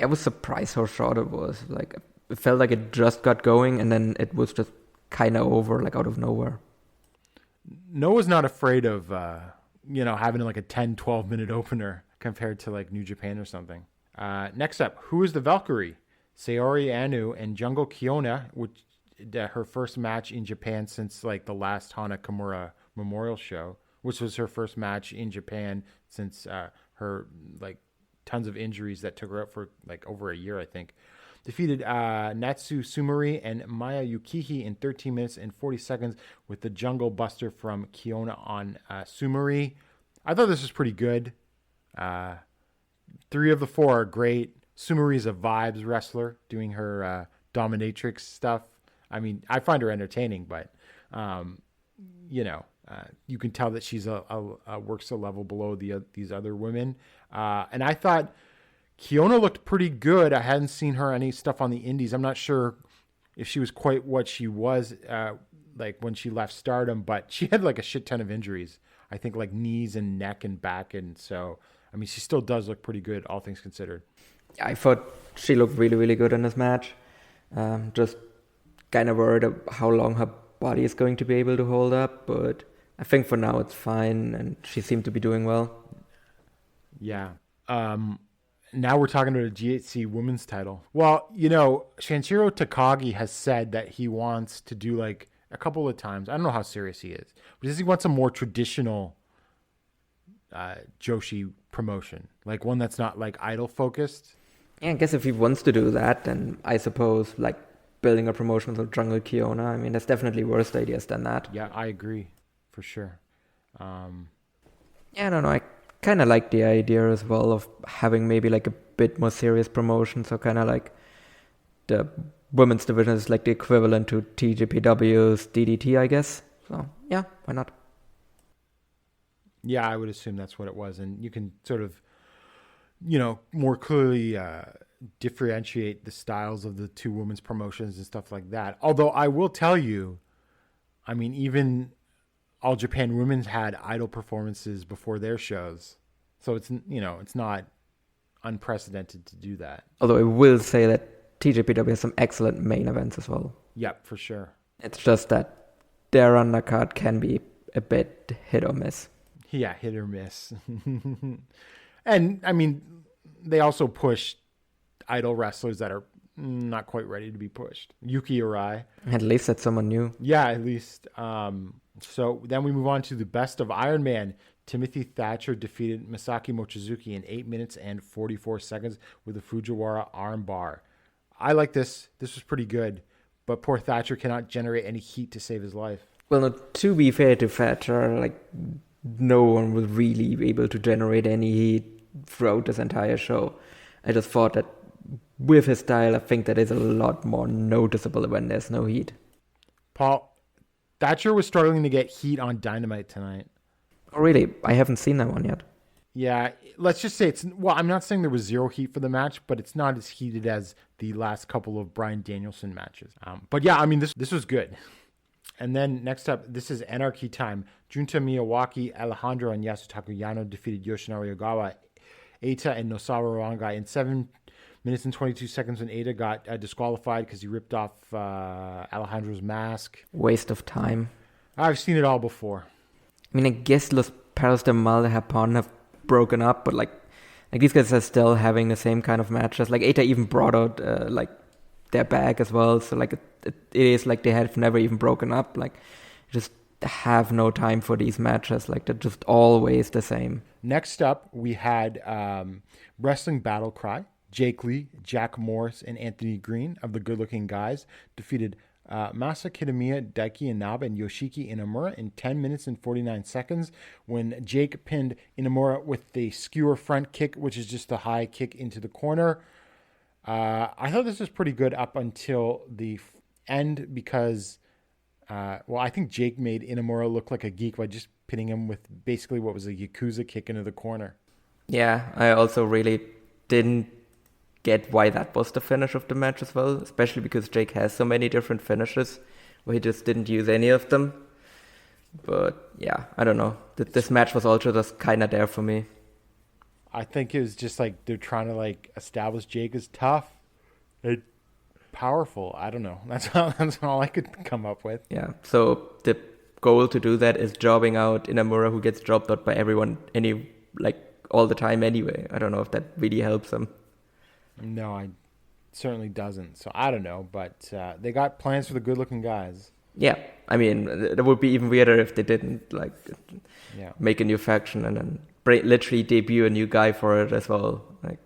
I was surprised how short it was. Like, it felt like it just got going and then it was just kind of over, like out of nowhere. Noah's not afraid of, having like a 10, 12-minute opener compared to like New Japan or something. Next up, Who is the Valkyrie? Saori Anu and Jungle Kiona, which her first match in Japan since like the last Hana Kimura Memorial Show, which was her first match in Japan since her like tons of injuries that took her out for like over a year, I think. Defeated Natsu Sumari and Maya Yukihi in 13 minutes and 40 seconds with the Jungle Buster from Kiona on Sumari. I thought this was pretty good. 3 of the 4 are great. Sumari's a vibes wrestler doing her dominatrix stuff. I mean, I find her entertaining, but, you can tell that she's works a level below these other women. And I thought Kiona looked pretty good. I hadn't seen her any stuff on the indies. I'm not sure if she was quite what she was like when she left Stardom, but she had like a shit ton of injuries. I think like knees and neck and back. And so, I mean, she still does look pretty good, all things considered. I thought she looked really, really good in this match. Just kind of worried about how long her body is going to be able to hold up, but I think for now it's fine, and she seemed to be doing well. Yeah. Now we're talking about a GHC women's title. Well, Shanshiro Takagi has said that he wants to do like a couple of times. I don't know how serious he is, but he wants a more traditional Joshi promotion, like one that's not like idol focused. Yeah, I guess if he wants to do that, then I suppose like building a promotion with Jungle Kiona. I mean, there's definitely worse ideas than that. Yeah, I agree, for sure. Yeah, I don't know. I kind of like the idea as well of having maybe like a bit more serious promotion. So kind of like the women's division is like the equivalent to TJPW's DDT, I guess. So yeah, why not? Yeah, I would assume that's what it was. And you can sort of, more clearly differentiate the styles of the two women's promotions and stuff like that. Although I will tell you, I mean, even All Japan Women's had idol performances before their shows. So it's, it's not unprecedented to do that. Although I will say that TJPW has some excellent main events as well. Yep, for sure. It's just that their undercard can be a bit hit or miss. Yeah, hit or miss. And, I mean, they also push idol wrestlers that are not quite ready to be pushed. Yuki Arai. At least that's someone new. Yeah, at least. So then we move on to the best of Iron Man. Timothy Thatcher defeated Masaki Mochizuki in 8 minutes and 44 seconds with a Fujiwara arm bar. I like this. This was pretty good. But poor Thatcher cannot generate any heat to save his life. Well, no, to be fair to Thatcher, like, no one was really able to generate any heat throughout this entire show. I just thought that with his style, I think that is a lot more noticeable when there's no heat. Paul, Thatcher was struggling to get heat on Dynamite tonight. Oh, really? I haven't seen that one yet. Yeah, let's just say I'm not saying there was zero heat for the match, but it's not as heated as the last couple of Bryan Danielson matches. But yeah, I mean, this was good. And then next up, this is Anarchy time. Junta Miyawaki, Alejandro, and Yasutaka Yano defeated Yoshinari Ogawa, Eita, and Nosawa Rangai in 7 minutes and 22 seconds when Eita got disqualified because he ripped off Alejandro's mask. Waste of time. I've seen it all before. I mean, I guess Los Perros de Mal de Japón have broken up, but like these guys are still having the same kind of matches. Like Eita even brought out their bag as well. So like it is like they have never even broken up. Like just have no time for these matches. Like they're just always the same. Next up, we had Wrestling Battle Cry. Jake Lee, Jack Morris, and Anthony Green of the Good Looking Guys defeated Masa Kitamiya, Daiki Inaba, and Yoshiki Inamura in 10 minutes and 49 seconds when Jake pinned Inamura with the skewer front kick, which is just a high kick into the corner. I thought this was pretty good up until the end because, I think Jake made Inamura look like a geek by just pinning him with basically what was a Yakuza kick into the corner. Yeah, I also really didn't get why that was the finish of the match as well, especially because Jake has so many different finishes where he just didn't use any of them. But yeah, I don't know. This match was also just kind of there for me. I think it was just like they're trying to like establish Jake as tough and powerful. I don't know. That's all I could come up with. Yeah. So the goal to do that is jobbing out Inamura, who gets jobbed out by everyone all the time anyway. I don't know if that really helps him. No, it certainly doesn't. So I don't know, but they got plans for the good-looking guys. Yeah, I mean, it would be even weirder if they didn't make a new faction and then literally debut a new guy for it as well. Like,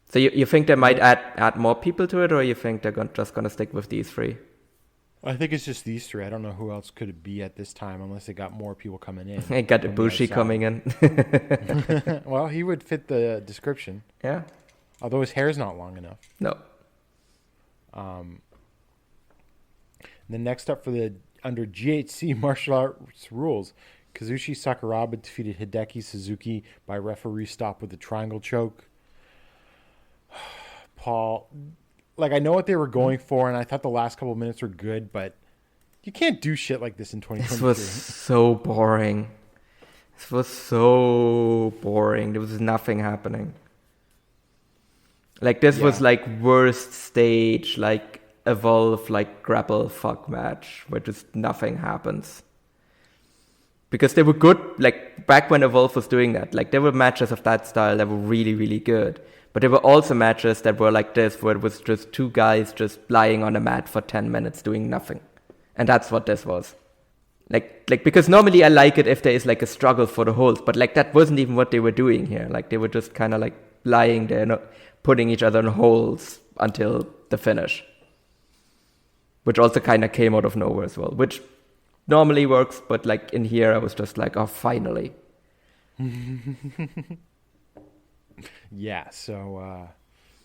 so you think they might add more people to it, or you think they're just gonna stick with these three? I think it's just these three. I don't know who else could it be at this time unless they got more people coming in. They got Ibushi coming in. Well, he would fit the description. Yeah. Although his hair's not long enough. No. Then next up under GHC martial arts rules, Kazushi Sakuraba defeated Hideki Suzuki by referee stop with a triangle choke. Paul, I know what they were going for, and I thought the last couple of minutes were good, but you can't do shit like this in 2023. This was so boring. There was nothing happening. This was worst stage, Evolve, grapple fuck match, where just nothing happens. Because they were good, back when Evolve was doing that, there were matches of that style that were really, really good. But there were also matches that were like this, where it was just two guys just lying on a mat for 10 minutes doing nothing. And that's what this was. Because normally I like it if there is a struggle for the holds, but that wasn't even what they were doing here. They were just kind of lying there, putting each other in holes until the finish. which also kind of came out of nowhere as well, which normally works, but like in here I was just like, oh, finally. Yeah, so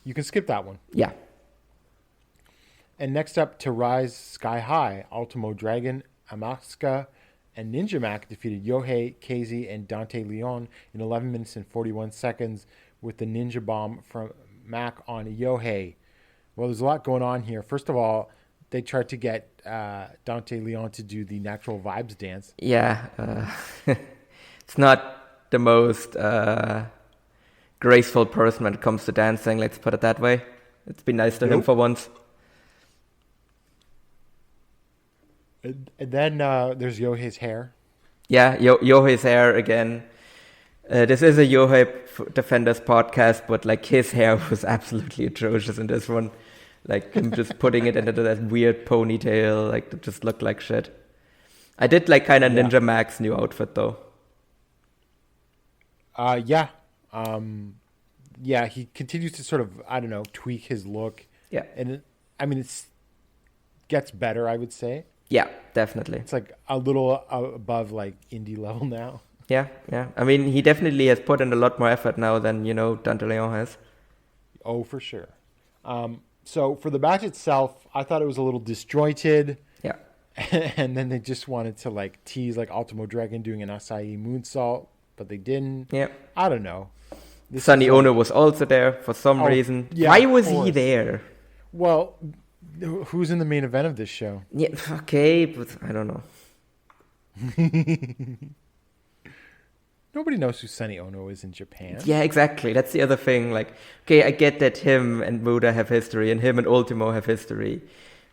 you can skip that one. Yeah. And next up, to rise sky high, Ultimo Dragon, Amaska, and Ninja Mac defeated Yohei, KZ, and Dante Leon in 11 minutes and 41 seconds with the Ninja Bomb from Mac on Yohei. Well, there's a lot going on here. First of all, they tried to get Dante Leon to do the Natural Vibes dance. Yeah. It's not the most graceful person when it comes to dancing, let's put it that way. It's been nice to him for once. And then there's Yohei's hair. Yeah, Yohei's hair again. This is a Yohei Defenders podcast, but like his hair was absolutely atrocious in this one. Like him just putting it into that weird ponytail, like it just looked like shit. I did like kind of Ninja Mac's new outfit though. Yeah, he continues to sort of, I don't know, tweak his look. Yeah. And it gets better, I would say. Yeah, definitely. It's like a little above like indie level now. Yeah. I mean, he definitely has put in a lot more effort now than, Dante Leon has. Oh, for sure. So for the match itself, I thought it was a little disjointed. Yeah. And then they just wanted to like tease like Ultimo Dragon doing an acai moonsault, but they didn't. Yeah. I don't know. Sonny Ono was also there for some reason. Yeah, why was he there? Well, who's in the main event of this show? Yeah, okay, but I don't know. Nobody knows who Sonny Ono is in Japan. Yeah, exactly. That's the other thing. Like, okay, I get that him and Muta have history and him and Ultimo have history.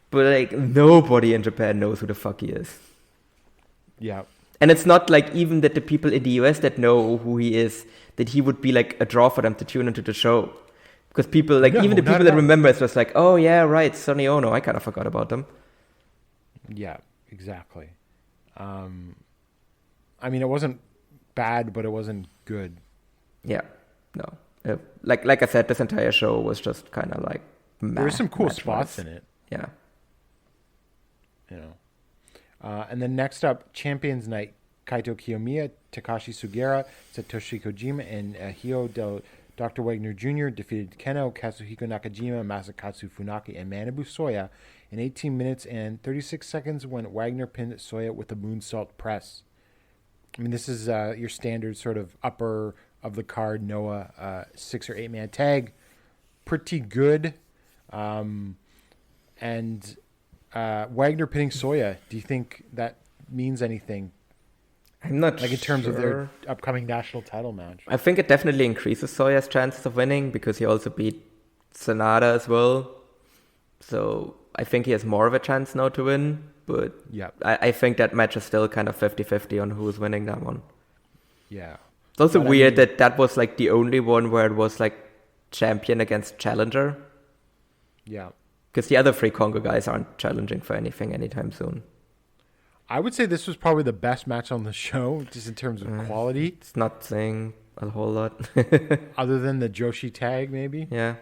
But, like, nobody in Japan knows who the fuck he is. Yeah. And it's not like even that the people in the US that know who he is, that he would be like a draw for them to tune into the show. Because people, like, even the people that remember, it's just like, oh, yeah, right, Sonny Ono. I kind of forgot about them. Yeah, exactly. I mean, it wasn't bad, but it wasn't good. Yeah, no. Like I said, this entire show was just kind of like there were some cool spots in it. Yeah. And then next up, Champions Night. Kaito Kiyomiya, Takashi Sugera, Satoshi Kojima, and Hio del Dr. Wagner Jr. defeated Keno, Kazuhiko Nakajima, Masakatsu Funaki, and Manabu Soya in 18 minutes and 36 seconds when Wagner pinned Soya with a moonsault press. I mean, this is your standard sort of upper of the card Noah 6 or 8 man tag. Pretty good. And Wagner pinning Soya, do you think that means anything? I'm not in terms of their upcoming national title match. I think it definitely increases Soya's chances of winning because he also beat Sanada as well. So I think he has more of a chance now to win. But yeah, I think that match is still kind of 50-50 on who's winning that one. Yeah. It's also weird that was like the only one where it was like champion against challenger. Yeah. Because the other three Congo guys aren't challenging for anything anytime soon. I would say this was probably the best match on the show, just in terms of quality. It's not saying a whole lot. Other than the Joshi tag, maybe? Yeah.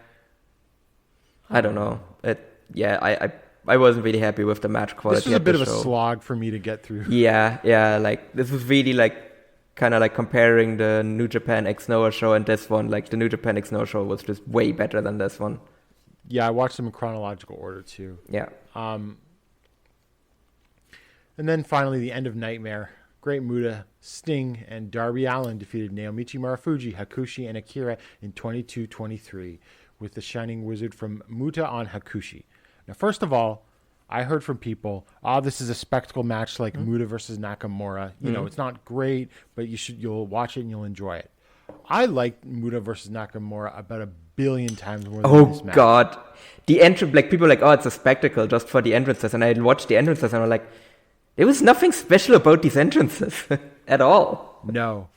I don't know. I wasn't really happy with the match quality. This was a bit of a slog for me to get through. Yeah. Like, this was really like, kind of like comparing the New JapanXNOAH show and this one. Like, the New JapanXNOAH show was just way better than this one. Yeah, I watched them in chronological order, too. Yeah. And then finally, the end of Nightmare. Great Muta, Sting, and Darby Allin defeated Naomichi Marufuji, Hakushi, and Akira in 22-23 with the Shining Wizard from Muta on Hakushi. Now, first of all, I heard from people, this is a spectacle match like Muta versus Nakamura. You know, it's not great, but you'll watch it and you'll enjoy it. I liked Muta versus Nakamura about 1 billion times more than this match. Oh, God. The entrance, like, people are like, it's a spectacle just for the entrances. And I watched the entrances and I'm like, there was nothing special about these entrances at all. No.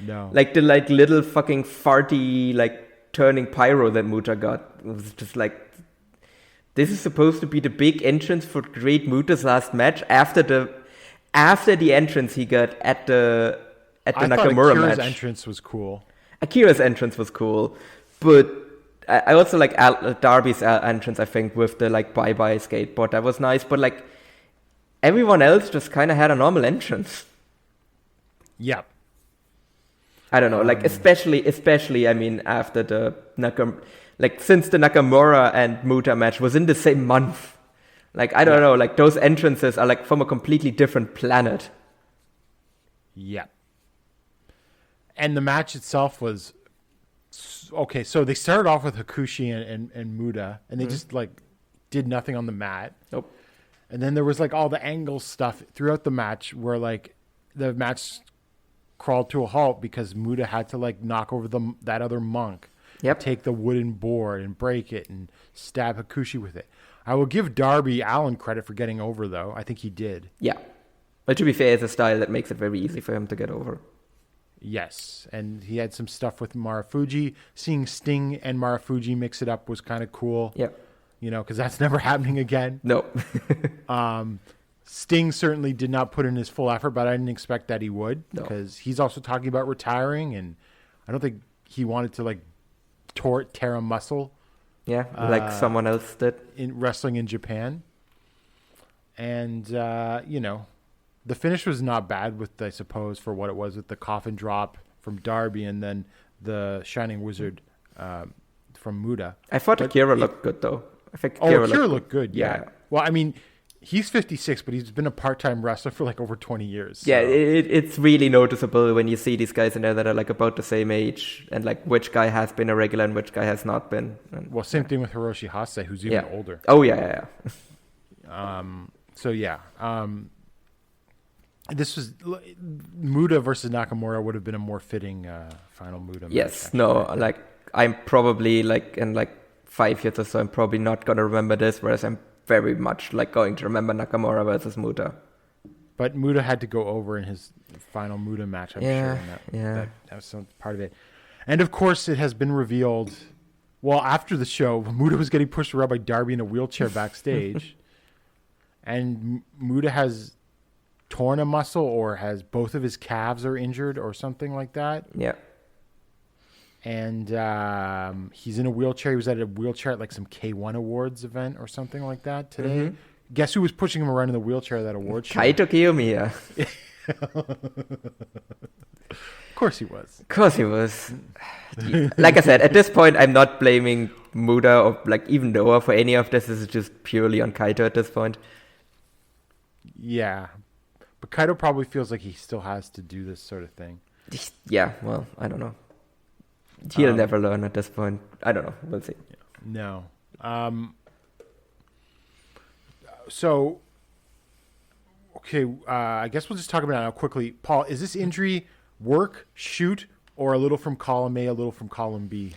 Like the little fucking farty turning pyro that Muta got. It was just like, this is supposed to be the big entrance for Great Muta's last match after the entrance he got at the Nakamura match. Akira's entrance was cool. Akira's entrance was cool, but I also like Darby's entrance, I think, with the like bye-bye skateboard. That was nice, but like everyone else just kind of had a normal entrance. Yeah. I don't know, like especially, I mean, after the since the Nakamura and Muta match was in the same month. Like, I don't know, like those entrances are like from a completely different planet. Yeah. And the match itself was okay. So they started off with Hakushi and Muta, and they just like did nothing on the mat. Nope. And then there was like all the angle stuff throughout the match where like the match crawled to a halt because Muta had to like knock over that other monk. Yep. Take the wooden board and break it and stab Hakushi with it. I will give Darby Allin credit for getting over, though. I think he did. Yeah. But to be fair, it's a style that makes it very easy for him to get over. Yes. And he had some stuff with Marufuji. Seeing Sting and Marufuji mix it up was kind of cool. Yep. You know, because that's never happening again. No. Sting certainly did not put in his full effort, but I didn't expect that he would. No. Because he's also talking about retiring, and I don't think he wanted to, like, tear a muscle. Yeah, like someone else did. In wrestling in Japan. And, you know, the finish was not bad with, I suppose, for what it was with the coffin drop from Darby and then the Shining Wizard from Muta. I thought Akira looked good, though. I think Akira looked good, yeah. Yeah. Well, I mean, he's 56, but he's been a part-time wrestler for like over 20 years. So. Yeah, it's really noticeable when you see these guys in there that are like about the same age and like which guy has been a regular and which guy has not been. And, well, same thing with Hiroshi Hase, who's even older. Oh, yeah. So, yeah. This was Muta versus Nakamura would have been a more fitting final Muta match. Yes, actually. no, like I'm probably like in like 5 years or so, I'm probably not going to remember this, whereas I'm very much like going to remember Nakamura versus Muta. But Muta had to go over in his final Muta match, I'm sure. And that was some part of it. And of course, it has been revealed. Well, after the show, Muta was getting pushed around by Darby in a wheelchair backstage, and Muta has torn a muscle or has both of his calves are injured or something like that. Yeah. And he's in a wheelchair. He was at a wheelchair at like some K1 Awards event or something like that today. Mm-hmm. Guess who was pushing him around in the wheelchair at that award show? Kaito Kiyomiya. Of course he was. Of course he was. Like I said, at this point, I'm not blaming Muta or like even Noah for any of this. This is just purely on Kaito at this point. Yeah. But Kaito probably feels like he still has to do this sort of thing. Yeah, well, I don't know. He'll never learn at this point. I don't know. We'll see. No. So, okay, I guess we'll just talk about it now quickly. Paul, is this injury work, shoot, or a little from column A, a little from column B?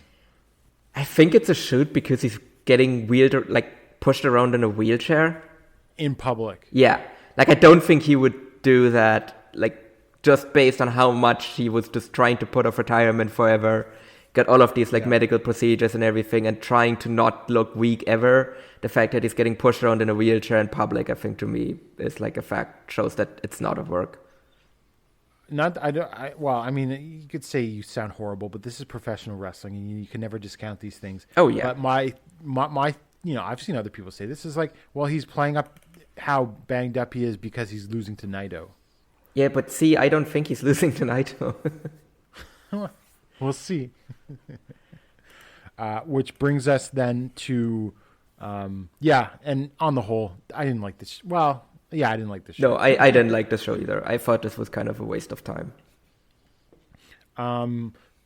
I think it's a shoot because he's getting pushed around in a wheelchair. In public. Yeah. Like, I don't think he would do that, like, just based on how much he was just trying to put off retirement forever, got all of these, medical procedures and everything, and trying to not look weak ever. The fact that he's getting pushed around in a wheelchair in public, I think, to me, is, like, a fact, shows that it's not a work. Well, I mean, you could say you sound horrible, but this is professional wrestling, and you can never discount these things. Oh, yeah. But my you know, I've seen other people say this is like, well, he's playing up how banged up he is because he's losing to Naito. Yeah, but see, I don't think he's losing to Naito. We'll see. Which brings us then to, and on the whole, I didn't like this. I didn't like this show. No, I didn't like this show either. I thought this was kind of a waste of time.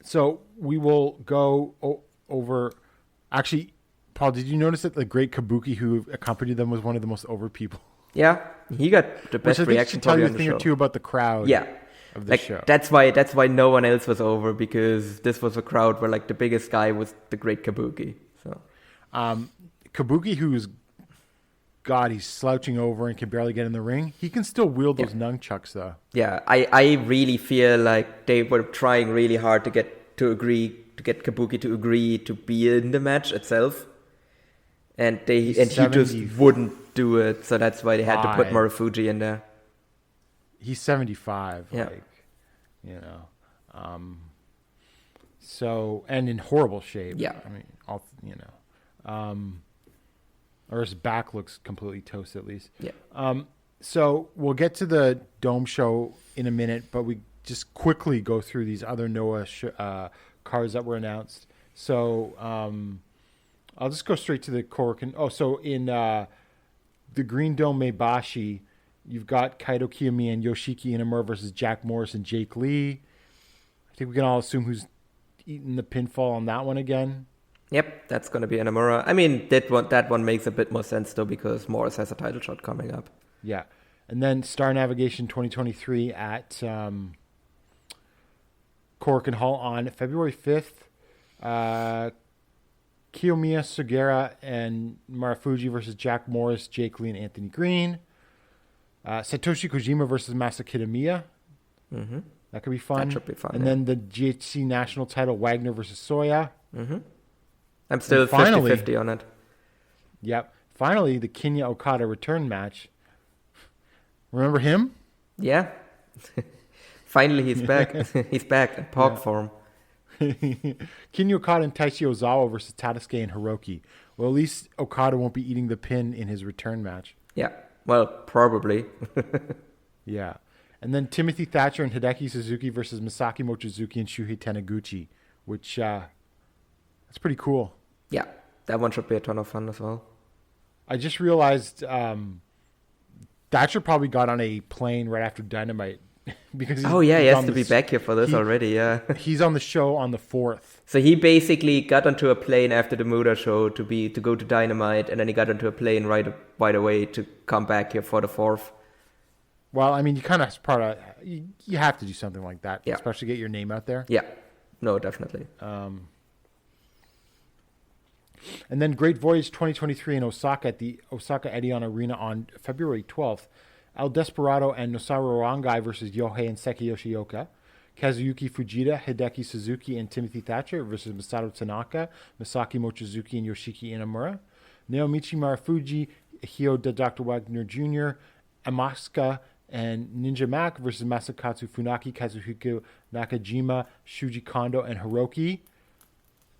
So we will go over. Actually, Paul, did you notice that the great Kabuki who accompanied them was one of the most over people? Yeah, he got the best reaction probably on the show. Which I think should tell you a thing or two about the crowd. Yeah. Of the show. That's why no one else was over, because this was a crowd where the biggest guy was the great Kabuki. So, Kabuki, who's he's slouching over and can barely get in the ring. He can still wield those nunchucks though. Yeah, I really feel like they were trying really hard to get Kabuki to agree to be in the match itself, and he just wouldn't do it. So that's why they had to put Marufuji in there. He's 75. Yeah. So, and in horrible shape. Yeah. I mean, or his back looks completely toast at least. Yeah. So we'll get to the Dome show in a minute, but we just quickly go through these other Noah cards that were announced. So I'll just go straight to the Korakuen. Oh, so in the Green Dome Meibashi, you've got Kaito Kiyomiya and Yoshiki Inamura versus Jack Morris and Jake Lee. I think we can all assume who's eating the pinfall on that one again. Yep, that's going to be Inamura. I mean, that one makes a bit more sense, though, because Morris has a title shot coming up. Yeah. And then Star Navigation 2023 at Korakuen Hall on February 5th. Kiyomiya Sugera and Marufuji versus Jack Morris, Jake Lee, and Anthony Green. Satoshi Kojima versus Masa Kitamiya. Mm-hmm. That could be fun. That should be fun. And then the GHC national title, Wagner versus Soya. Mm-hmm. I'm still finally, 50-50 on it. Yep. Finally, the Kinya Okada return match. Remember him? Yeah. Finally, he's back. He's back in pog form. Kinya Okada and Taichi Ozawa versus Tadasuke and Hiroki. Well, at least Okada won't be eating the pin in his return match. Yeah. Well, probably. Yeah. And then Timothy Thatcher and Hideki Suzuki versus Masaki Mochizuki and Shuhei Taniguchi, which that's pretty cool. Yeah. That one should be a ton of fun as well. I just realized Thatcher probably got on a plane right after Dynamite. Because he has to be back here for this already, yeah. He's on the show on the 4th. So he basically got onto a plane after the Muta show to go to Dynamite, and then he got onto a plane right away to come back here for the 4th. Well, I mean, you kind of you have to do something like that, especially get your name out there. Yeah, no, definitely. And then Great Voyage 2023 in Osaka at the Osaka Edion Arena on February 12th. El Desperado and Nosaru Rangai versus Yohei and Seki Yoshioka. Kazuyuki Fujita, Hideki Suzuki, and Timothy Thatcher versus Masato Tanaka, Masaki Mochizuki, and Yoshiki Inamura. Naomichi Marufuji, Hyoda Dr. Wagner Jr., Amaska, and Ninja Mac versus Masakatsu Funaki, Kazuhiko Nakajima, Shuji Kondo, and Hiroki.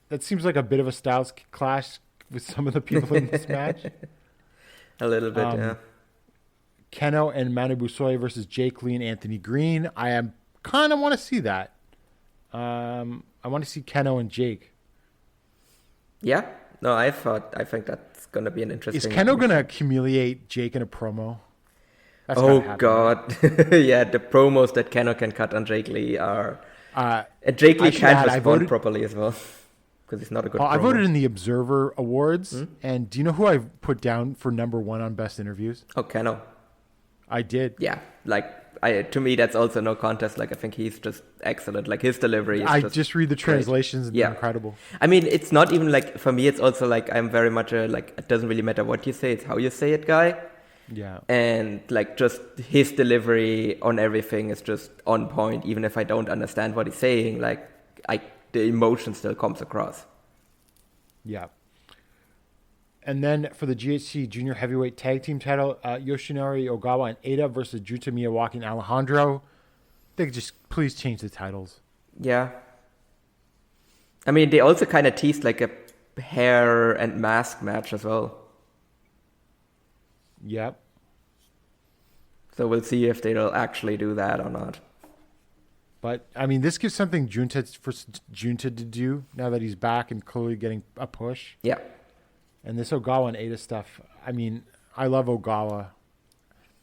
That seems like a bit of a styles clash with some of the people in this match. A little bit, yeah. Keno and Manabu Soya versus Jake Lee and Anthony Green. I am kind of want to see that. I want to see Keno and Jake. Yeah. No, I think that's going to be an interesting... Is Keno going to humiliate Jake in a promo? That's oh, God. Yeah, the promos that Keno can cut on Jake Lee are... Jake Lee can't respond properly as well. Because he's not a good promo. I voted in the Observer Awards. And do you know who I put down for number 1 on Best Interviews? Oh, Keno. I did. Yeah, to me, that's also no contest. I think he's just excellent. His delivery is just read the translations and they're incredible. I mean, it's not even for me, it's also I'm very much it doesn't really matter what you say, it's how you say it guy. Yeah. And just his delivery on everything is just on point, even if I don't understand what he's saying. The emotion still comes across. Yeah. And then for the GHC Junior Heavyweight Tag Team title, Yoshinari Ogawa and Eita versus Juta Miyawaki and Alejandro. They could just please change the titles. Yeah. I mean, they also kind of teased a hair and mask match as well. Yep. So we'll see if they'll actually do that or not. But, I mean, this gives something for Junta to do now that he's back and clearly getting a push. Yeah. And this Ogawa and Eita stuff, I mean, I love Ogawa.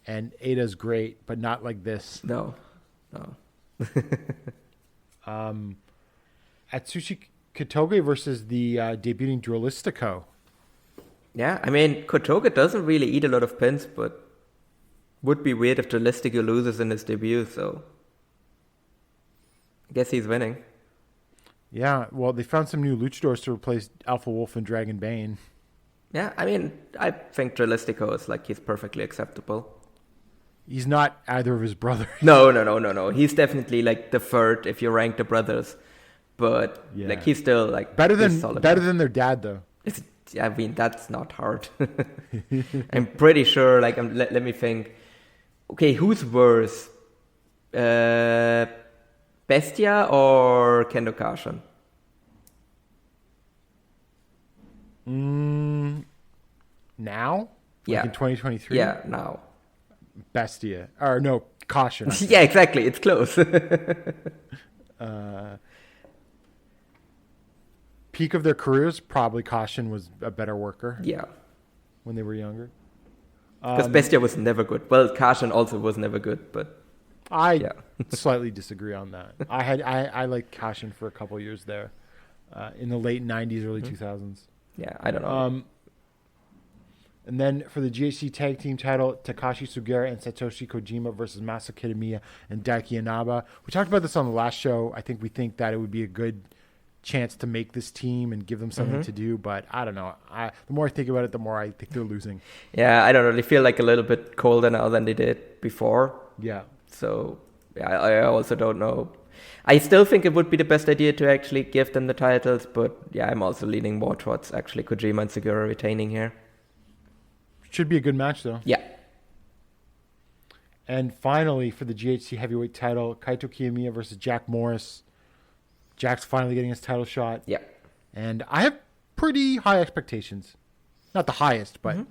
And Eita's great, but not like this. No. Atsushi Kotoge versus the debuting Duelistico. Yeah, I mean, Kotoge doesn't really eat a lot of pins, but would be weird if Duelistico loses in his debut, so I guess he's winning. Yeah, well, they found some new luchadors to replace Alpha Wolf and Dragon Bane. Yeah, I mean, I think Duelistico is he's perfectly acceptable. He's not either of his brothers. No. He's definitely the third if you rank the brothers, but he's still better than their dad though. I mean, that's not hard. I'm pretty sure. Let me think. Okay, who's worse, Bestia or Kendo Kashin? Now? Yeah. Like in 2023? Yeah, now. Bestia. Or no, Caution. Yeah, exactly. It's close. Peak of their careers, probably Caution was a better worker Yeah. when they were younger. Because Bestia was never good. Well, Caution also was never good, but I slightly disagree on that. I liked Caution for a couple years there, in the late 90s, early 2000s. yeah, I don't know. And then for the GHC Tag Team title, Takashi Sugiura and Satoshi Kojima versus Masa Kitamiya and Daiki Inaba. We talked about this on the last show. I think we think that it would be a good chance to make this team and give them something to do, but I don't know. The more I think about it, the more I think they're losing. Yeah, I don't know. They feel like a little bit colder now than they did before. Yeah. So, yeah, I also don't know. I still think it would be the best idea to actually give them the titles, but yeah, I'm also leaning more towards actually Kojima and Sugiura retaining here. Should be a good match, though. Yeah. And finally, for the GHC Heavyweight title, Kaito Kiyomiya versus Jack Morris. Jack's finally getting his title shot. Yeah. And I have pretty high expectations. Not the highest, but,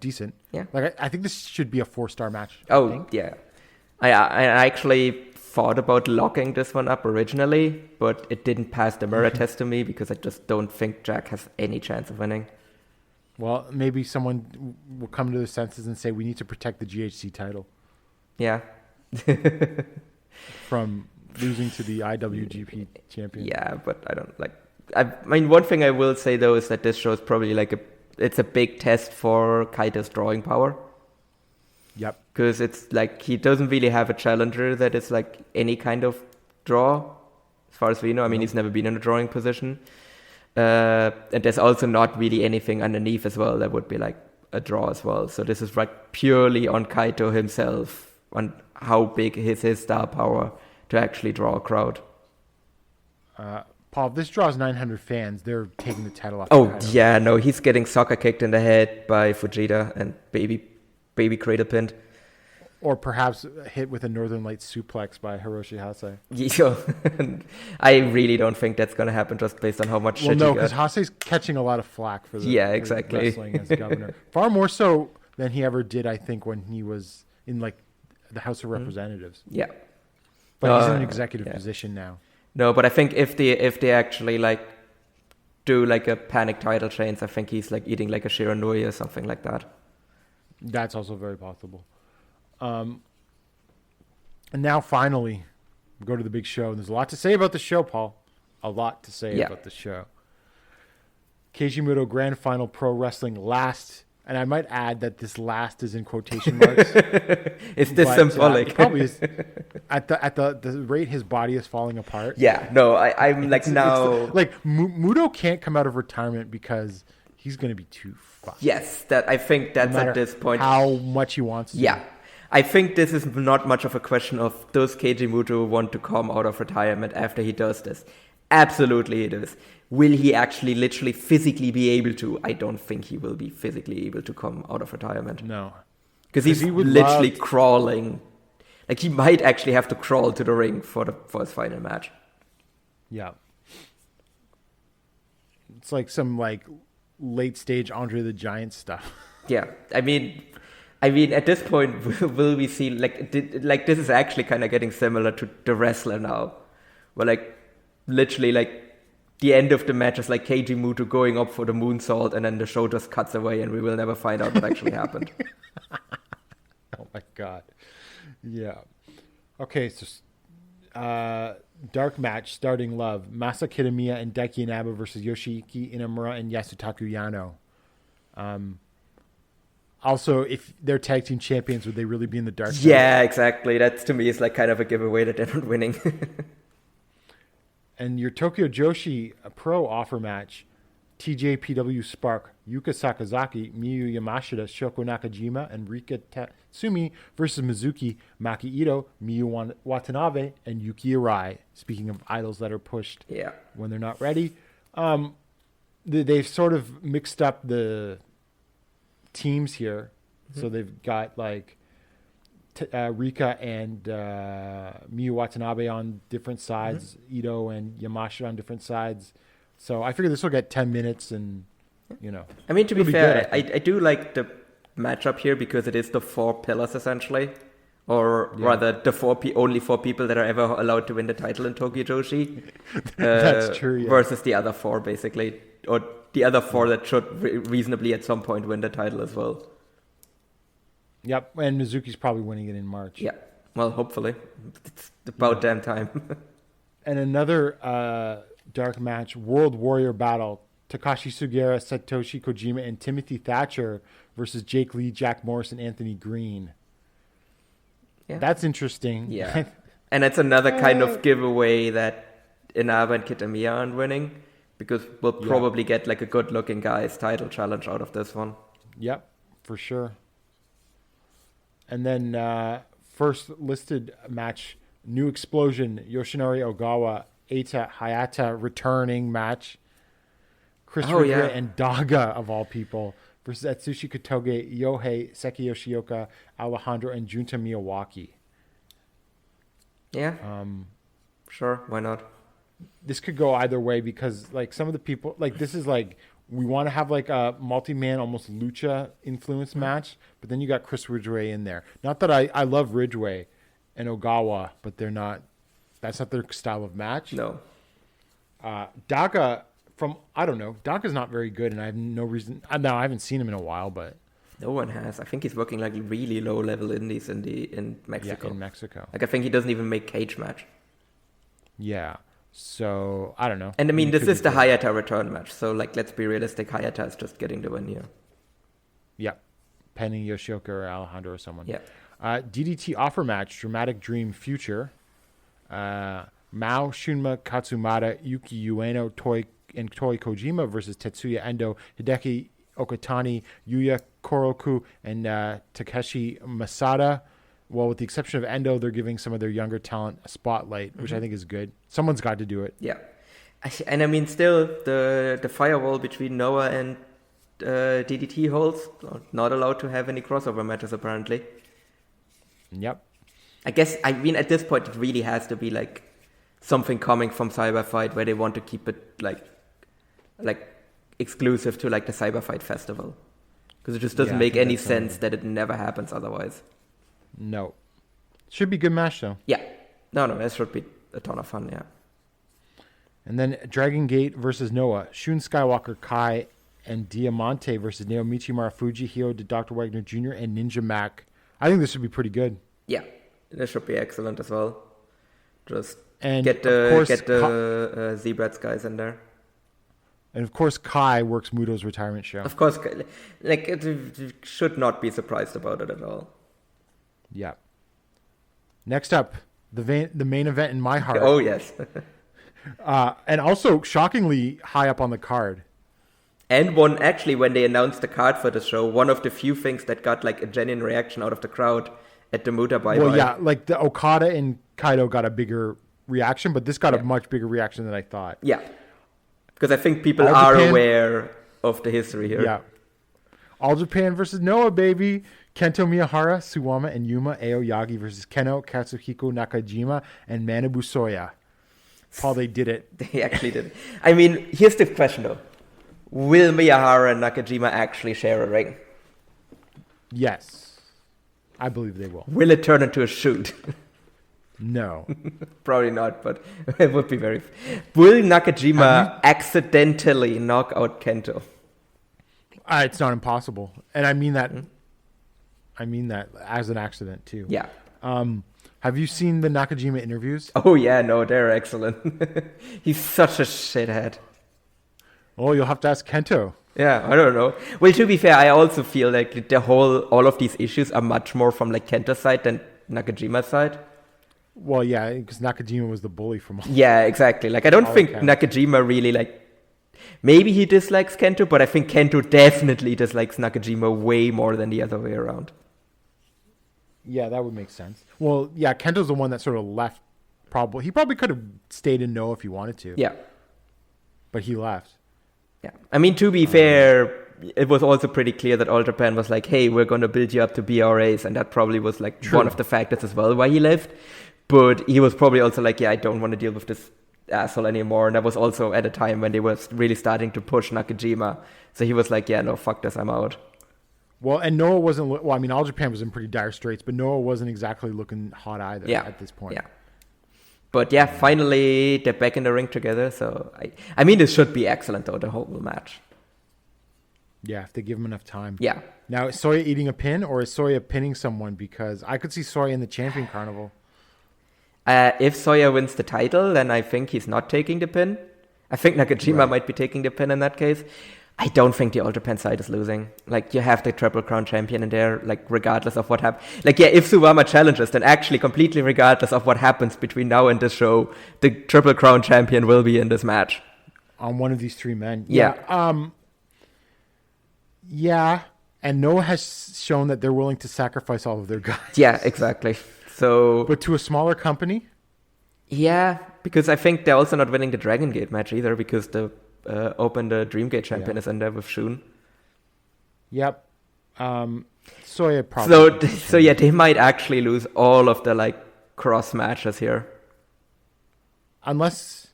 decent. Yeah. Like, I think this should be a 4-star match. Oh, yeah. I actually thought about locking this one up originally, but it didn't pass the mirror test to me because I just don't think Jack has any chance of winning. Well, maybe someone will come to their senses and say we need to protect the GHC title Yeah. from losing to the IWGP champion. Yeah, but I don't like. I mean, one thing I will say though is that this show is probably it's a big test for Kaito's drawing power. Yep. Because it's like he doesn't really have a challenger that is like any kind of draw, as far as we know. I mean, he's never been in a drawing position. And there's also not really anything underneath as well that would be like a draw as well. So this is like purely on Kaito himself, on how big is his star power to actually draw a crowd. Paul, if this draws 900 fans, they're taking the title off. Oh, Kaito. yeah, no, he's getting soccer kicked in the head by Fujita and baby cradle pinned. Or perhaps hit with a Northern Lights suplex by Hiroshi Hase. Yeah, I really don't think that's going to happen just based on how much shit no, he because got. Hase's catching a lot of flack for Yeah, exactly. wrestling as governor. Far more so than he ever did, I think, when he was in like the House of Representatives. Yeah. But he's in an executive position now. No, but I think if they actually like do like a panic title change, I think he's like eating like a Shiranui or something like that. That's also very possible. And now finally, we go to the big show. And there's a lot to say about the show, Paul. A lot to say about the show. Keiji Muto Grand Final Pro Wrestling last. And I might add that this last is in quotation marks. Is this symbolic? It probably is. At the rate his body is falling apart. Yeah, no, I'm like now. Like Muto can't come out of retirement because he's going to be too fucked. Yes, that I think that's No matter at this point. how much he wants to. Yeah. I think this is not much of a question of does Keiji Muto want to come out of retirement after he does this? Absolutely it is. Will he actually literally physically be able to? I don't think he will be physically able to come out of retirement. No. Because he's he would literally love- crawling. Like he might actually have to crawl to the ring for his final match. Yeah. It's like some like late stage Andre the Giant stuff. Yeah. I mean at this point will we see like this is actually kind of getting similar to The Wrestler now. Where like literally like the end of the match is like Keiji Muto going up for the moonsault and then the show just cuts away and we will never find out what actually happened. Oh my god. Yeah. Okay, so dark match, starting love. Masa Kitamiya and Daiki Inaba versus Yoshiki Inamura and Yasutaku Yano. Also, if they're tag team champions, would they really be in the dark match? Yeah, exactly. That's to me is like kind of a giveaway that they're not winning. And your Tokyo Joshi Pro offer match, TJPW Spark, Yuka Sakazaki, Miyu Yamashita, Shoko Nakajima, and Rika Tatsumi versus Mizuki Maki Ito, Miyu Watanabe, and Yuki Arai. Speaking of idols that are pushed when they're not ready. They've sort of mixed up the teams here. Mm-hmm. So they've got like Rika and Miyu Watanabe on different sides, Ito and Yamashita on different sides. So I figure this will get 10 minutes and you know. I mean, to be It'll be fair, good, I do like the matchup here because it is the 4 pillars essentially, or rather the only 4 people that are ever allowed to win the title in Tokyo Joshi. That's true, yeah. Versus the other 4 basically, or the other 4 that should reasonably at some point win the title as well. Yep, and Mizuki's probably winning it in March. Yeah, well, hopefully. It's about damn time. And another dark match, World Warrior Battle. Takashi Sugiura, Satoshi Kojima, and Timothy Thatcher versus Jake Lee, Jack Morris, and Anthony Green. Yeah. That's interesting. Yeah. And it's another kind of giveaway that Inaba and Kitamiya aren't winning, because we'll probably get like a good-looking guy's title challenge out of this one. Yep, for sure. And then first listed match, New Explosion, Yoshinori Ogawa, Eita Hayata returning match. Chris Ridgway and Daga, of all people, versus Atsushi Kotoge, Yohei, Seki Yoshioka, Alejandro, and Junta Miyawaki. Yeah. Sure, why not? This could go either way because, like, some of the people, like, this is like, we want to have like a multi-man, almost lucha influence match, but then you got Chris Ridgway in there. Not that I love Ridgway and Ogawa, but they're not, that's not their style of match. No. Daga, I don't know, Daga's not very good, and I have no reason, I haven't seen him in a while, but. No one has. I think he's working like really low level indies in Mexico. Yeah, in Mexico. Like, I think he doesn't even make cage match. Yeah. So, I don't know. And I mean, this is the Hayata return match. So, like, let's be realistic. Hayata is just getting the win here. Yep. Penning Yoshioka or Alejandro or someone. Yeah. DDT offer match, Dramatic Dream Future. Mao, Shunma, Katsumata, Yuki Ueno, Toy Kojima versus Tetsuya Endo, Hideki Okatani, Yuya Koroku, and Takeshi Masada. Well, with the exception of Endo, they're giving some of their younger talent a spotlight, which I think is good. Someone's got to do it. Yeah. And I mean, still, the firewall between Noah and DDT holds. Not allowed to have any crossover matches, apparently. Yep. I guess, I mean, at this point, it really has to be like something coming from Cyber Fight where they want to keep it like exclusive to like the Cyber Fight festival. Because it just doesn't make any sense that it never happens otherwise. No. Should be a good match, though. Yeah. No, that should be a ton of fun, yeah. And then Dragon Gate versus Noah, Shun Skywalker, Kai, and Diamante versus Naomichi Marufuji, Hyo, Dr. Wagner Jr., and Ninja Mac. I think this should be pretty good. Yeah, this should be excellent as well. Just and get the Z-Brats guys in there. And of course, Kai works Muto's retirement show. Of course, like, it should not be surprised about it at all. Yeah. Next up, the main event in my heart. Oh, yes. And also, shockingly high up on the card. And when they announced the card for the show, one of the few things that got like a genuine reaction out of the crowd at the Muta bye-bye. Well, yeah, like the Okada and Kaido got a bigger reaction, but this got a much bigger reaction than I thought. Yeah. Because I think people are aware of the history here. Yeah. All Japan versus Noah, baby. Kento Miyahara, Suwama, and Yuma Aoyagi versus Keno, Katsuhiko Nakajima, and Manabu Soya. Paul, they did it. They actually did it. I mean, here's the question, though. Will Miyahara and Nakajima actually share a ring? Yes. I believe they will. Will it turn into a shoot? No. Probably not, but it would be very... Will Nakajima accidentally knock out Kento? It's not impossible. And I mean that... I mean that as an accident, too. Yeah. Have you seen the Nakajima interviews? Oh, yeah, no, they're excellent. He's such a shithead. Oh, you'll have to ask Kento. Yeah, I don't know. Well, to be fair, I also feel like all of these issues are much more from like Kento's side than Nakajima's side. Well, yeah, because Nakajima was the bully from all. Yeah, exactly. Like, I don't think Nakajima really like... Maybe he dislikes Kento, but I think Kento definitely dislikes Nakajima way more than the other way around. Yeah, that would make sense. Well, yeah, Kento's the one that sort of left. He probably could have stayed in Noah if he wanted to. Yeah. But he left. Yeah. I mean, to be fair, it was also pretty clear that All Japan was like, hey, we're going to build you up to BRAs. And that probably was like one of the factors as well why he left. But he was probably also like, yeah, I don't want to deal with this asshole anymore. And that was also at a time when they were really starting to push Nakajima. So he was like, yeah, no, fuck this, I'm out. Well, and Noah wasn't. Well, I mean, All Japan was in pretty dire straits, but Noah wasn't exactly looking hot either at this point. Yeah. But yeah, finally they're back in the ring together. So I mean, this should be excellent though, the whole match. Yeah, if they give him enough time. Yeah. Now, is Soya eating a pin or is Soya pinning someone? Because I could see Soya in the Champion Carnival. If Soya wins the title, then I think he's not taking the pin. I think Nakajima might be taking the pin in that case. I don't think the All Japan side is losing. Like, you have the Triple Crown champion in there, like, regardless of what happens. Like, yeah, if Suwama challenges, then actually, completely regardless of what happens between now and this show, the Triple Crown champion will be in this match. On one of these three men. Yeah. Yeah. And Noah has shown that they're willing to sacrifice all of their guys. Yeah, exactly. So, but to a smaller company? Yeah, because I think they're also not winning the Dragon Gate match either, because the the Dreamgate champion is in there with Shun. Yep. Soya probably. So yeah, they might actually lose all of the like cross matches here. Unless,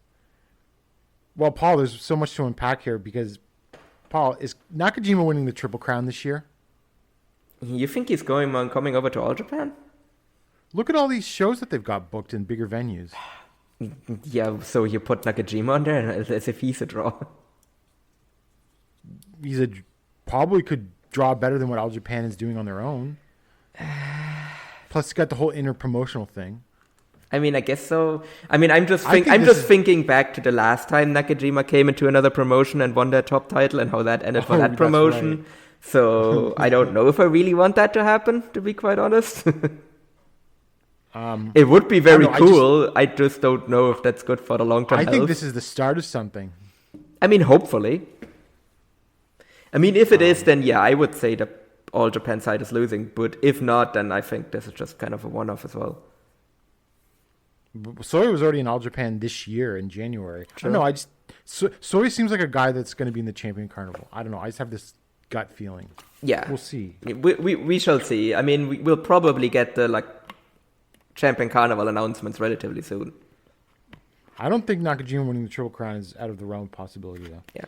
well, Paul, there's so much to unpack here because, Paul, is Nakajima winning the Triple Crown this year? You think he's coming over to All Japan? Look at all these shows that they've got booked in bigger venues. Yeah, so you put Nakajima on there as if he's a draw. Probably could draw better than what All Japan is doing on their own. Plus, it's got the whole inter-promotional thing. I mean, I guess so. I mean, I'm just thinking back to the last time Nakajima came into another promotion and won their top title and how that ended for that promotion. Right. So I don't know if I really want that to happen, to be quite honest. It would be very cool. I just don't know if that's good for the long-term health. I think this is the start of something. I mean, hopefully. I mean, if it is, then yeah, I would say the All Japan side is losing. But if not, then I think this is just kind of a one-off as well. Soya was already in All Japan this year in January. Sure. I don't know. Soya seems like a guy that's going to be in the Champion Carnival. I don't know. I just have this gut feeling. Yeah. We'll see. We shall see. I mean, we'll probably get the like Champion Carnival announcements relatively soon. I don't think Nakajima winning the Triple Crown is out of the realm of possibility, though. Yeah.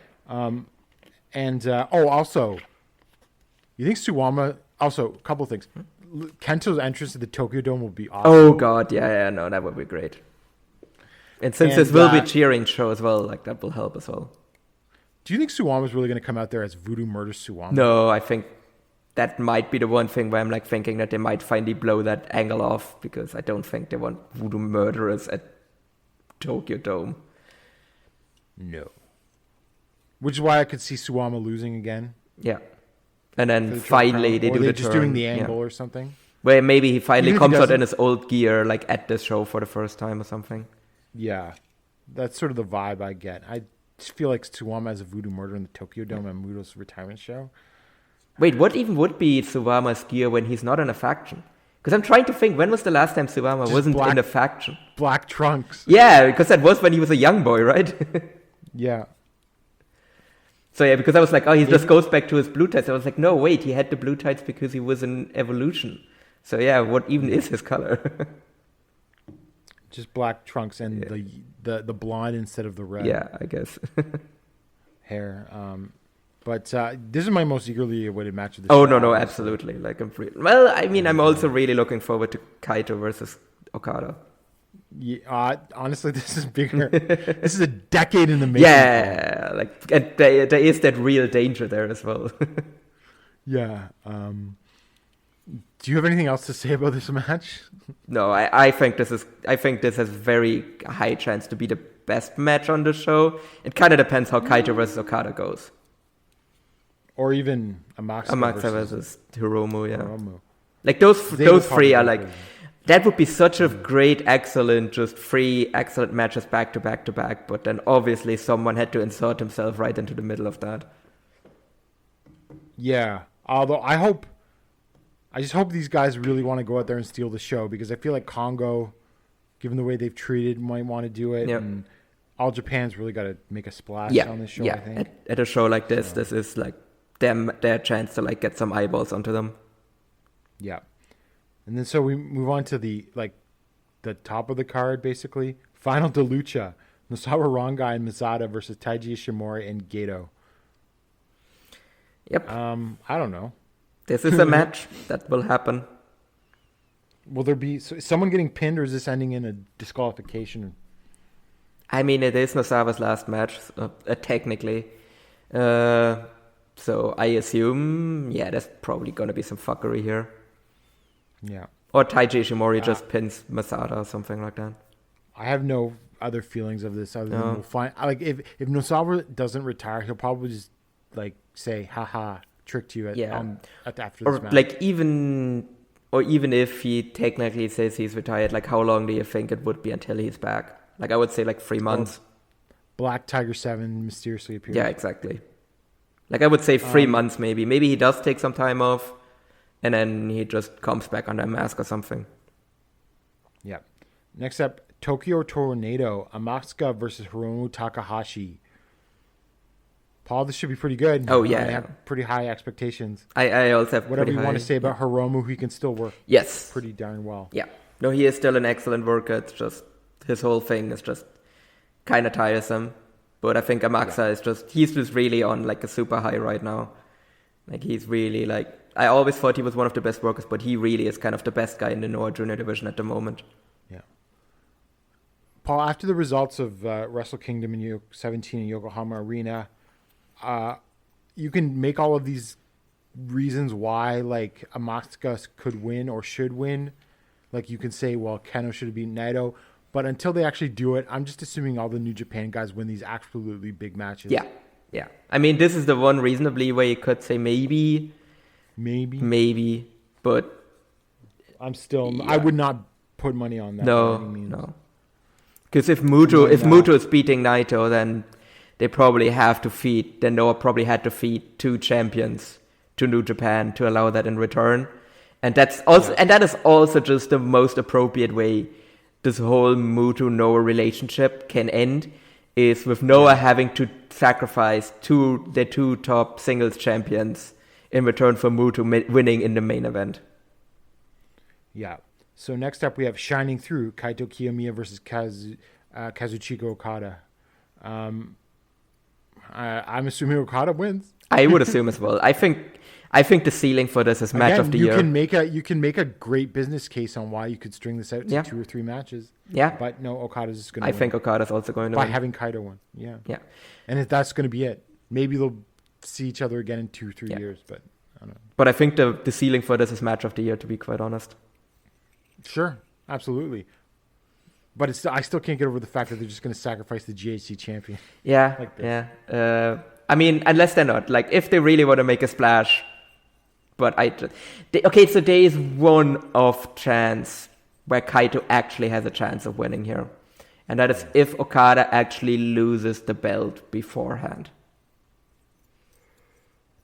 Also, you think Suwama... Also, a couple of things. Kento's entrance to the Tokyo Dome will be awesome. Oh, God. Yeah, no, that would be great. And since this will be a cheering show as well, like, that will help as well. Do you think Suwama's really going to come out there as Voodoo Murder Suwama? No, I think that might be the one thing where I'm like thinking that they might finally blow that angle off, because I don't think they want voodoo murderers at Tokyo Dome. No. Which is why I could see Suwama losing again. Yeah. And then finally they do the turn. Or they're just doing the angle or something. Where maybe he finally comes out in his old gear, like at this show for the first time or something. Yeah. That's sort of the vibe I get. I just feel like Suwama as a voodoo murderer in the Tokyo Dome at Muto's retirement show. Wait, what even would be Suwama's gear when he's not in a faction? Because I'm trying to think, when was the last time Suwama wasn't in a faction? Black trunks. Yeah, because that was when he was a young boy, right? Yeah. So yeah, because I was like, oh, he just goes back to his blue tights. I was like, no, wait, he had the blue tights because he was in Evolution. So yeah, what even is his color? Just black trunks and the blonde instead of the red. Yeah, I guess. Hair. But this is my most eagerly awaited match of the show. Oh, no, absolutely. Like, well, I mean, I'm also really looking forward to Kaito versus Okada. Yeah, honestly, this is bigger. This is a decade in the making. Yeah, like, there is that real danger there as well. Yeah. Do you have anything else to say about this match? No, I think this has very high chance to be the best match on the show. It kind of depends how Kaito versus Okada goes. Or even Amaxa versus Hiromu, yeah. Hiromu. Like those three are like, that would be such a great, excellent, just three excellent matches back to back to back. But then obviously someone had to insert himself right into the middle of that. Yeah. Although I just hope these guys really want to go out there and steal the show, because I feel like Congo, given the way they've treated, might want to do it. Yep. And All Japan's really got to make a splash on this show, I think. At a show like this, this is like their chance to like get some eyeballs onto them. Yeah. And then so we move on to the top of the card, basically. Final de Lucha. Nosawa Rongai and Mizata versus Taiji Ishimori and Gedo. Yep. I don't know. This is a match that will happen. Will there be someone getting pinned, or is this ending in a disqualification? I mean, it is Nosawa's last match, technically. So I assume, there's probably going to be some fuckery here. Yeah. Or Taiji Ishimori just pins Masada or something like that. I have no other feelings of this other than we'll find. Like if Nosawa doesn't retire, he'll probably just like say, "Haha, tricked you after this match." Like even if he technically says he's retired, like how long do you think it would be until he's back? Like I would say like 3 months. Black Tiger 7 mysteriously appears. Yeah, exactly. Like I would say 3 months maybe. Maybe he does take some time off and then he just comes back under a mask or something. Yeah. Next up, Tokyo Tornado, Amasuka versus Hiromu Takahashi. Paul, this should be pretty good. Oh, yeah. I have pretty high expectations. I also have whatever you want to high. say about Hiromu, he can still work Yes. pretty darn well. Yeah. No, he is still an excellent worker. It's just his whole thing is just kind of tiresome. But I think Amaxa is he's just really on like a super high right now. Like he's really like, I always thought he was one of the best workers, but he really is kind of the best guy in the Noah Junior division at the moment. Yeah. Paul, after the results of Wrestle Kingdom in 17 in Yokohama Arena, you can make all of these reasons why like Amaxa could win or should win. Like you can say, well, Keno should have beaten Naito. But until they actually do it, I'm just assuming all the New Japan guys win these absolutely big matches. Yeah. Yeah. I mean, this is the one reasonably where you could say maybe. But I'm still, I would not put money on that. No. Because if Muto is beating Naito, then they probably have to feed, then Noah probably had to feed 2 champions to New Japan to allow that in return. And that's also, and that is also just the most appropriate way this whole Muto Noah relationship can end, is with Noah having to sacrifice the 2 top singles champions in return for Muto winning in the main event. Yeah. So next up we have Shining Through, Kaito Kiyomiya versus Kazuchika Okada. I'm assuming Okada wins. I would assume as well. I think the ceiling for this is match of the year. You can make a great business case on why you could string this out to 2 or 3 matches. Yeah. But no, Okada's just going to win. I think Okada's also going to win. By having Kaito win. Yeah. Yeah. And if that's going to be it. Maybe they'll see each other again in 2 or 3 years, but I don't know. But I think the ceiling for this is match of the year, to be quite honest. Sure. Absolutely. But I still can't get over the fact that they're just going to sacrifice the GHC champion. Yeah. Like this. Yeah. I mean, unless they're not. Like, if they really want to make a splash. But so there is one off chance where Kaito actually has a chance of winning here. And that is if Okada actually loses the belt beforehand.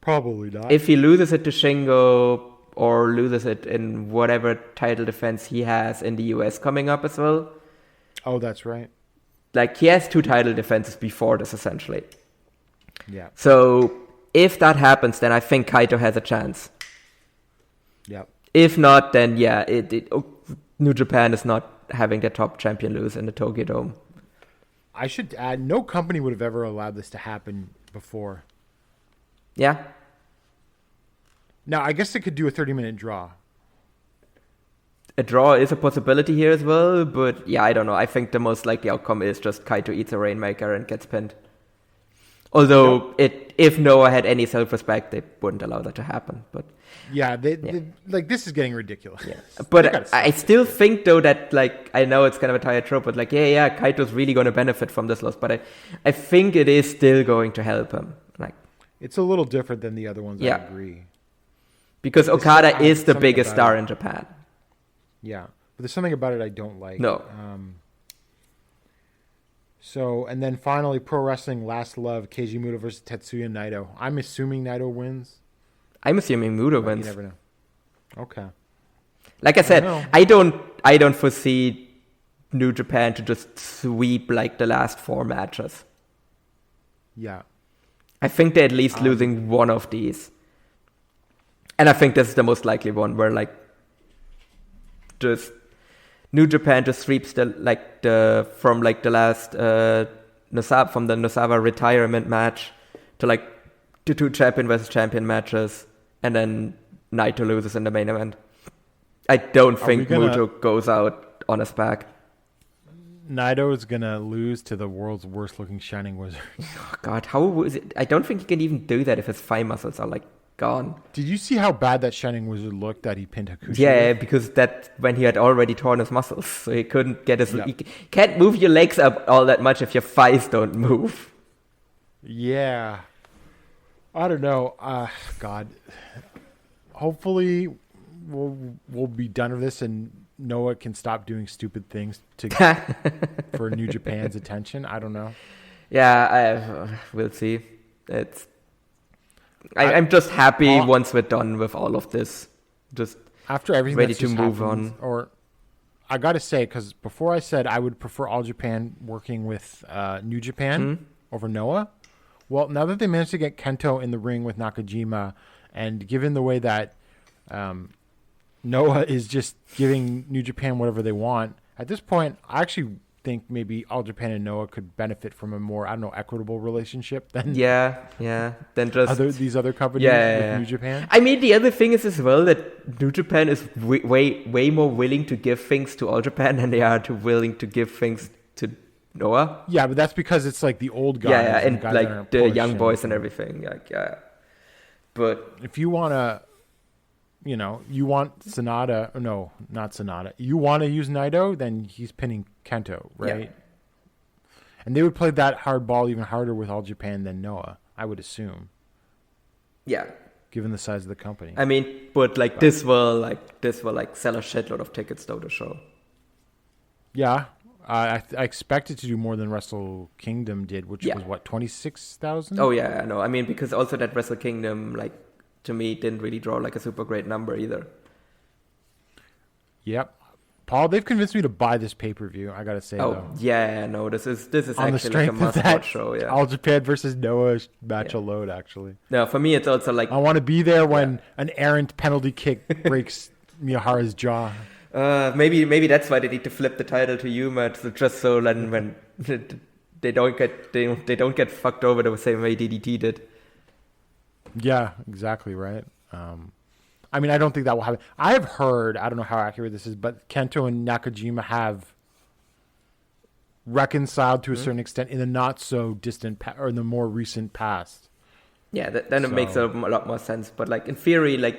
Probably not. If he loses it to Shingo or loses it in whatever title defense he has in the US coming up as well. Oh, that's right. Like, he has 2 title defenses before this, essentially. Yeah. So, if that happens, then I think Kaito has a chance. Yeah. If not, then New Japan is not having their top champion lose in the Tokyo Dome. I should add, no company would have ever allowed this to happen before. Yeah. Now, I guess they could do a 30-minute draw. A draw is a possibility here as well, but yeah, I don't know. I think the most likely outcome is just Kaito eats a Rainmaker and gets pinned. Although, if Noah had any self-respect, they wouldn't allow that to happen. But yeah, they like, this is getting ridiculous. Yeah. But I still think, though, that, like, I know it's kind of a tired trope, but like, Kaito's really going to benefit from this loss. But I think it is still going to help him. Like, it's a little different than the other ones. I agree. Because Okada is the biggest star in Japan. Yeah, but there's something about it I don't like. No. So, and then finally, Pro Wrestling Last Love, Keiji Muta versus Tetsuya Naito. I'm assuming Naito wins. I'm assuming Muta wins. You never know. Okay. Like I said, I don't foresee New Japan to just sweep like the last 4 matches. Yeah. I think they're at least losing one of these. And I think this is the most likely one where, like, just New Japan just sweeps the last Nosawa, from the Nosawa retirement match to to 2 champion versus champion matches, and then Naito loses in the main event. I don't think Muta goes out on his back. Naito is gonna lose to the world's worst looking Shining Wizard. Oh God, how was it? I don't think he can even do that if his thigh muscles are gone. Did you see how bad that Shining Wizard looked that he pinned Hakushi? Yeah, with? because that when he had already torn his muscles, so he couldn't get his. Yep. You can't move your legs up all that much if your thighs don't move. Yeah, I don't know. God, hopefully we'll be done with this and Noah can stop doing stupid things for New Japan's attention. I don't know. Yeah, we'll see. I'm just happy once we're done with all of this. Just after everything ready that's to move happened, on. Or I got to say, because before I said I would prefer All Japan working with New Japan over Noah. Well, now that they managed to get Kento in the ring with Nakajima, and given the way that Noah is just giving New Japan whatever they want, at this point, I actually think maybe All Japan and Noah could benefit from a more, equitable relationship than than just these other companies with New Japan. I mean, the other thing is as well that New Japan is way more willing to give things to All Japan than they are willing to give things to Noah. Yeah, but that's because it's like the old guys, and guys the young boys and everything. But if you want to. You want Sonata, no, not Sonata. You want to use Naito, then he's pinning Kento, right? Yeah. And they would play that hard ball even harder with All Japan than Noah, I would assume. Yeah. Given the size of the company. I mean, but this will sell a shitload of tickets though, the show. Yeah. I expect it to do more than Wrestle Kingdom did, which was what, 26,000? Oh yeah, I know. I mean, because also that Wrestle Kingdom, to me, didn't really draw a super great number either. Yep. Paul, they've convinced me to buy this pay-per-view, I gotta say, though. Yeah, no, this is on actually a must-watch show, yeah. All Japan versus Noah match alone, actually. No, for me, it's also I want to be there when an errant penalty kick breaks Miyahara's jaw. Maybe that's why they need to flip the title to Yuma, just so then when they don't get fucked over the same way DDT did. Yeah, exactly right. I mean, I don't think that will happen. I have heard, I don't know how accurate this is, but Kento and Nakajima have reconciled to a certain extent in the not so distant or in the more recent past. Yeah, then it makes a lot more sense. But in theory, you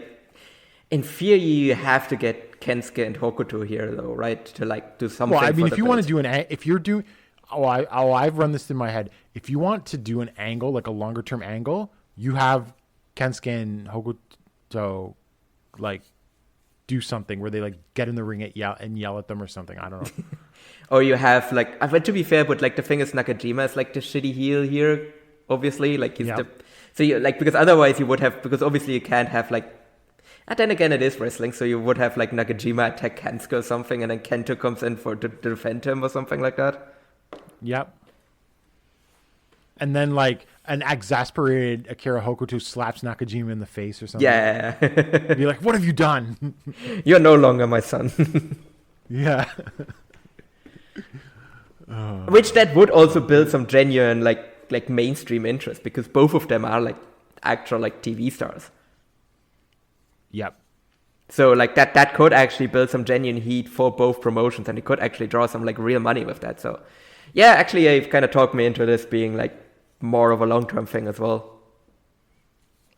have to get Kensuke and Hokuto here, though, right? To do something. Well, I mean, if you want to do if you're doing, I've run this in my head. If you want to do an angle, a longer term angle, you have Kensuke and Hokuto do something where they get in the ring and yell at them or something. I don't know. Or you have but to be fair, but the thing is Nakajima is the shitty heel here, obviously. He's so you because otherwise you would have, because obviously you can't have and then again it is wrestling, so you would have Nakajima attack Kensuke or something, and then Kento comes in to defend him or something like that. Yep. And then an exasperated Akira Hokuto slaps Nakajima in the face or something. Yeah. Be like, what have you done? You're no longer my son. Yeah. Which that would also build some genuine mainstream interest, because both of them are actual TV stars. Yep. So that could actually build some genuine heat for both promotions, and it could actually draw some real money with that. So yeah, actually you've kind of talked me into this being more of a long-term thing as well.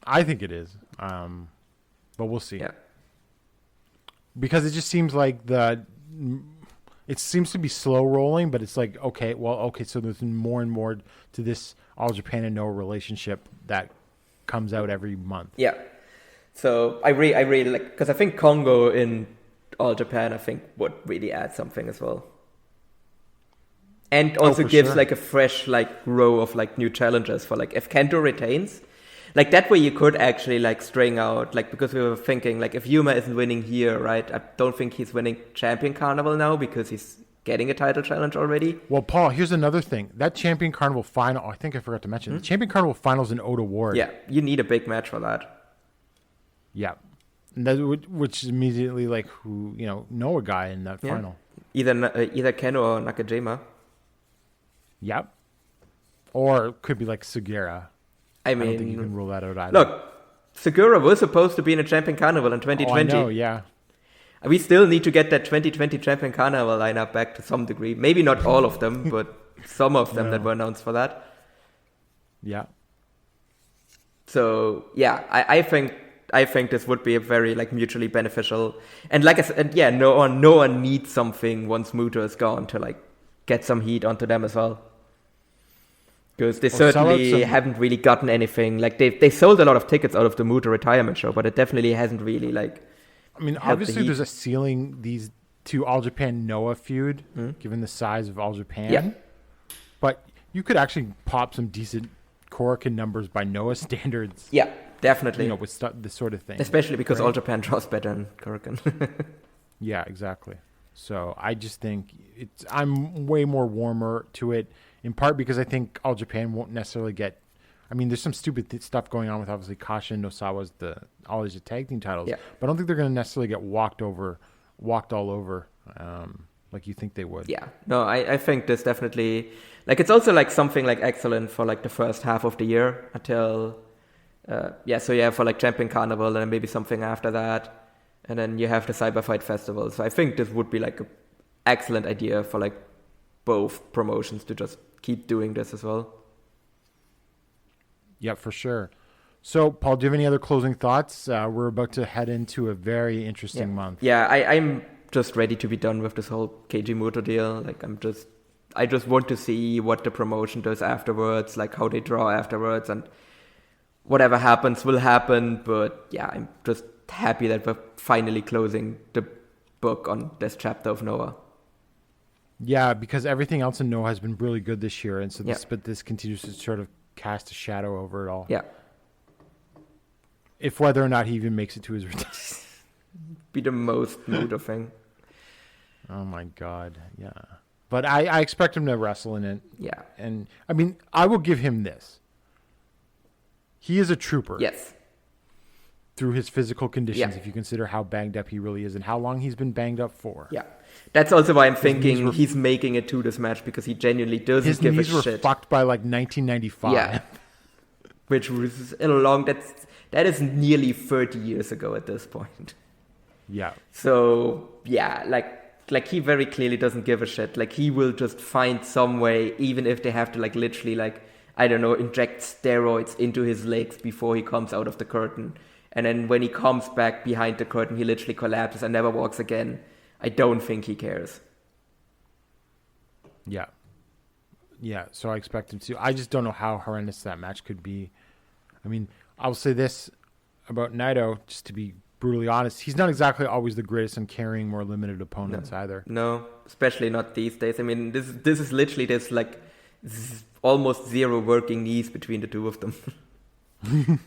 I think it is. But we'll see. Yeah. Because it just seems it seems to be slow rolling, but it's okay, so there's more and more to this All Japan and Noah relationship that comes out every month. Yeah. So I really because I think Kongo in All Japan, I think, would really add something as well. And also gives a fresh row of new challengers for if Kento retains, that way you could actually string out because we were thinking if Yuma isn't winning here, right? I don't think he's winning Champion Carnival now because he's getting a title challenge already. Well, Paul, here's another thing. That Champion Carnival final, I think I forgot to mention, the Champion Carnival finals in Oda Ward. Yeah, you need a big match for that. Yeah. And that, which is immediately Noah guy in that final. either Keno or Nakajima. Yep. Or it could be like Sugiura. I mean, I don't think you can rule that out either. Look, Segura was supposed to be in a Champion Carnival in 2020. Oh, I know, yeah. We still need to get that 2020 Champion Carnival lineup back to some degree. Maybe not all of them, but some of them that were announced for that. Yeah. So yeah, I think this would be a very like mutually beneficial. And like I said, yeah, no one needs something once Muta is gone to like get some heat onto them as well. Because they certainly haven't really gotten anything. Like they sold a lot of tickets out of the Muta retirement show, but it definitely hasn't really like. I mean, obviously there's a ceiling these two All Japan Noah feud, given the size of All Japan. Yeah. But you could actually pop some decent Korakuen numbers by Noah standards. Yeah, definitely. You know, with this sort of thing. Especially because All Japan draws better than Korakuen. Yeah, exactly. So I just think I'm way more warmer to it, in part because I think All Japan won't necessarily get. I mean, there's some stupid stuff going on with obviously Kasha and Nosawa's the All Asia Tag Team titles, yeah. But I don't think they're going to necessarily get walked all over, like you think they would. Yeah, no, I think this definitely like it's also like something like excellent for like the first half of the year until so yeah, for like Champion Carnival and then maybe something after that, and then you have the Cyber Fight Festival. So I think this would be like an excellent idea for like both promotions to just keep doing this as well. Yeah, for sure. So, Paul, do you have any other closing thoughts? We're about to head into a very interesting month. Yeah, I'm just ready to be done with this whole KG Muto deal. Like, I just want to see what the promotion does afterwards, like how they draw afterwards, and whatever happens will happen. But yeah, I'm just happy that we're finally closing the book on this chapter of Noah. Yeah, because everything else in Noah has been really good this year, and so this continues to sort of cast a shadow over it all. Yeah. If whether or not he even makes it to his retirement. Be the most Muta thing. Oh my God, yeah. But I expect him to wrestle in it. Yeah. And I mean, I will give him this. He is a trooper. Yes. Through his physical conditions, Yeah. if you consider how banged up he really is and how long he's been banged up for. Yeah. That's also why I'm thinking he's making it to this match, because he genuinely doesn't give a shit. His knees were fucked by like 1995. Yeah. Which was that is nearly 30 years ago at this point. Yeah. So, yeah, like he very clearly doesn't give a shit. Like, he will just find some way, even if they have to like literally like, I don't know, inject steroids into his legs before he comes out of the curtain. And then when he comes back behind the curtain, he literally collapses and never walks again. I don't think he cares. Yeah. Yeah, so I expect him to. I just don't know how horrendous that match could be. I mean, I'll say this about Naito, just to be brutally honest. He's not exactly always the greatest in carrying more limited opponents either. No, especially not these days. I mean, this is literally this is almost zero working knees between the two of them.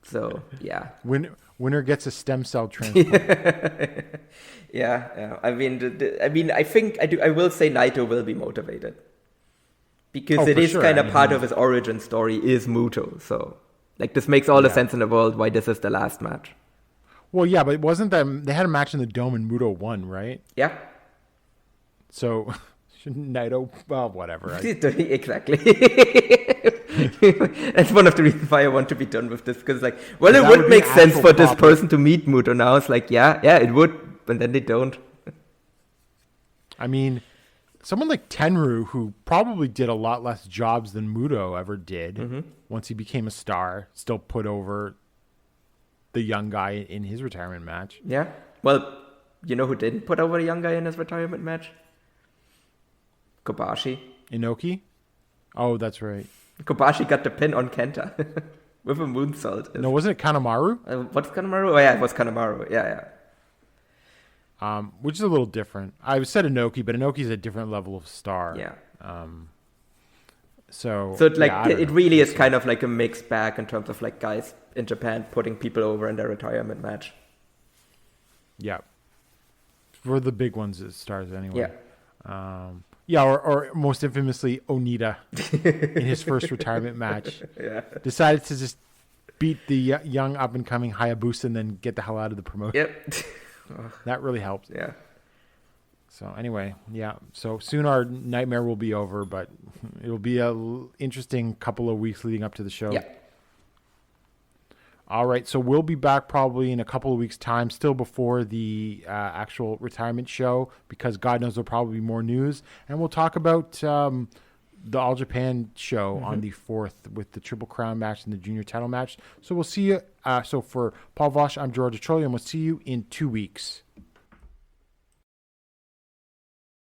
So, yeah. Winner gets a stem cell transplant. Yeah. I mean, I will say Naito will be motivated, because it is kind of part of his origin story is Muto. So, like, this makes all the sense in the world why this is the last match. Well, yeah, but wasn't that they had a match in the Dome and Muto won, right? Yeah. So, shouldn't Naito? Well, whatever. Exactly. That's one of the reasons why I want to be done with this, because it would make sense for this person to meet Muto now. It's like, yeah, it would, but then they don't. I mean, someone like Tenryu, who probably did a lot less jobs than Muto ever did once he became a star, still put over the young guy in his retirement match. Yeah. Well, you know who didn't put over a young guy in his retirement match? Kobashi. Inoki? Oh, that's right. Kobashi got the pin on Kenta with a moonsault. No, wasn't it Kanemaru? What's Kanemaru? Oh, yeah, it was Kanemaru. Yeah. Which is a little different. I said Inoki, but Inoki's a different level of star. Yeah. So it really is kind of like a mixed bag in terms of like guys in Japan putting people over in their retirement match. Yeah. For the big ones as stars anyway. Yeah. Or most infamously, Onita in his first retirement match. Yeah. Decided to just beat the young up-and-coming Hayabusa and then get the hell out of the promotion. Yep. That really helped. Yeah. So anyway, yeah. So soon our nightmare will be over, but it'll be a interesting couple of weeks leading up to the show. Yeah. All right. So we'll be back probably in a couple of weeks' time, still before the actual retirement show, because God knows there'll probably be more news, and we'll talk about the All Japan show on the 4th with the Triple Crown match and the junior title match. So we'll see you. So for Paul Vosh, I'm Gerard Detroit, and we'll see you in 2 weeks.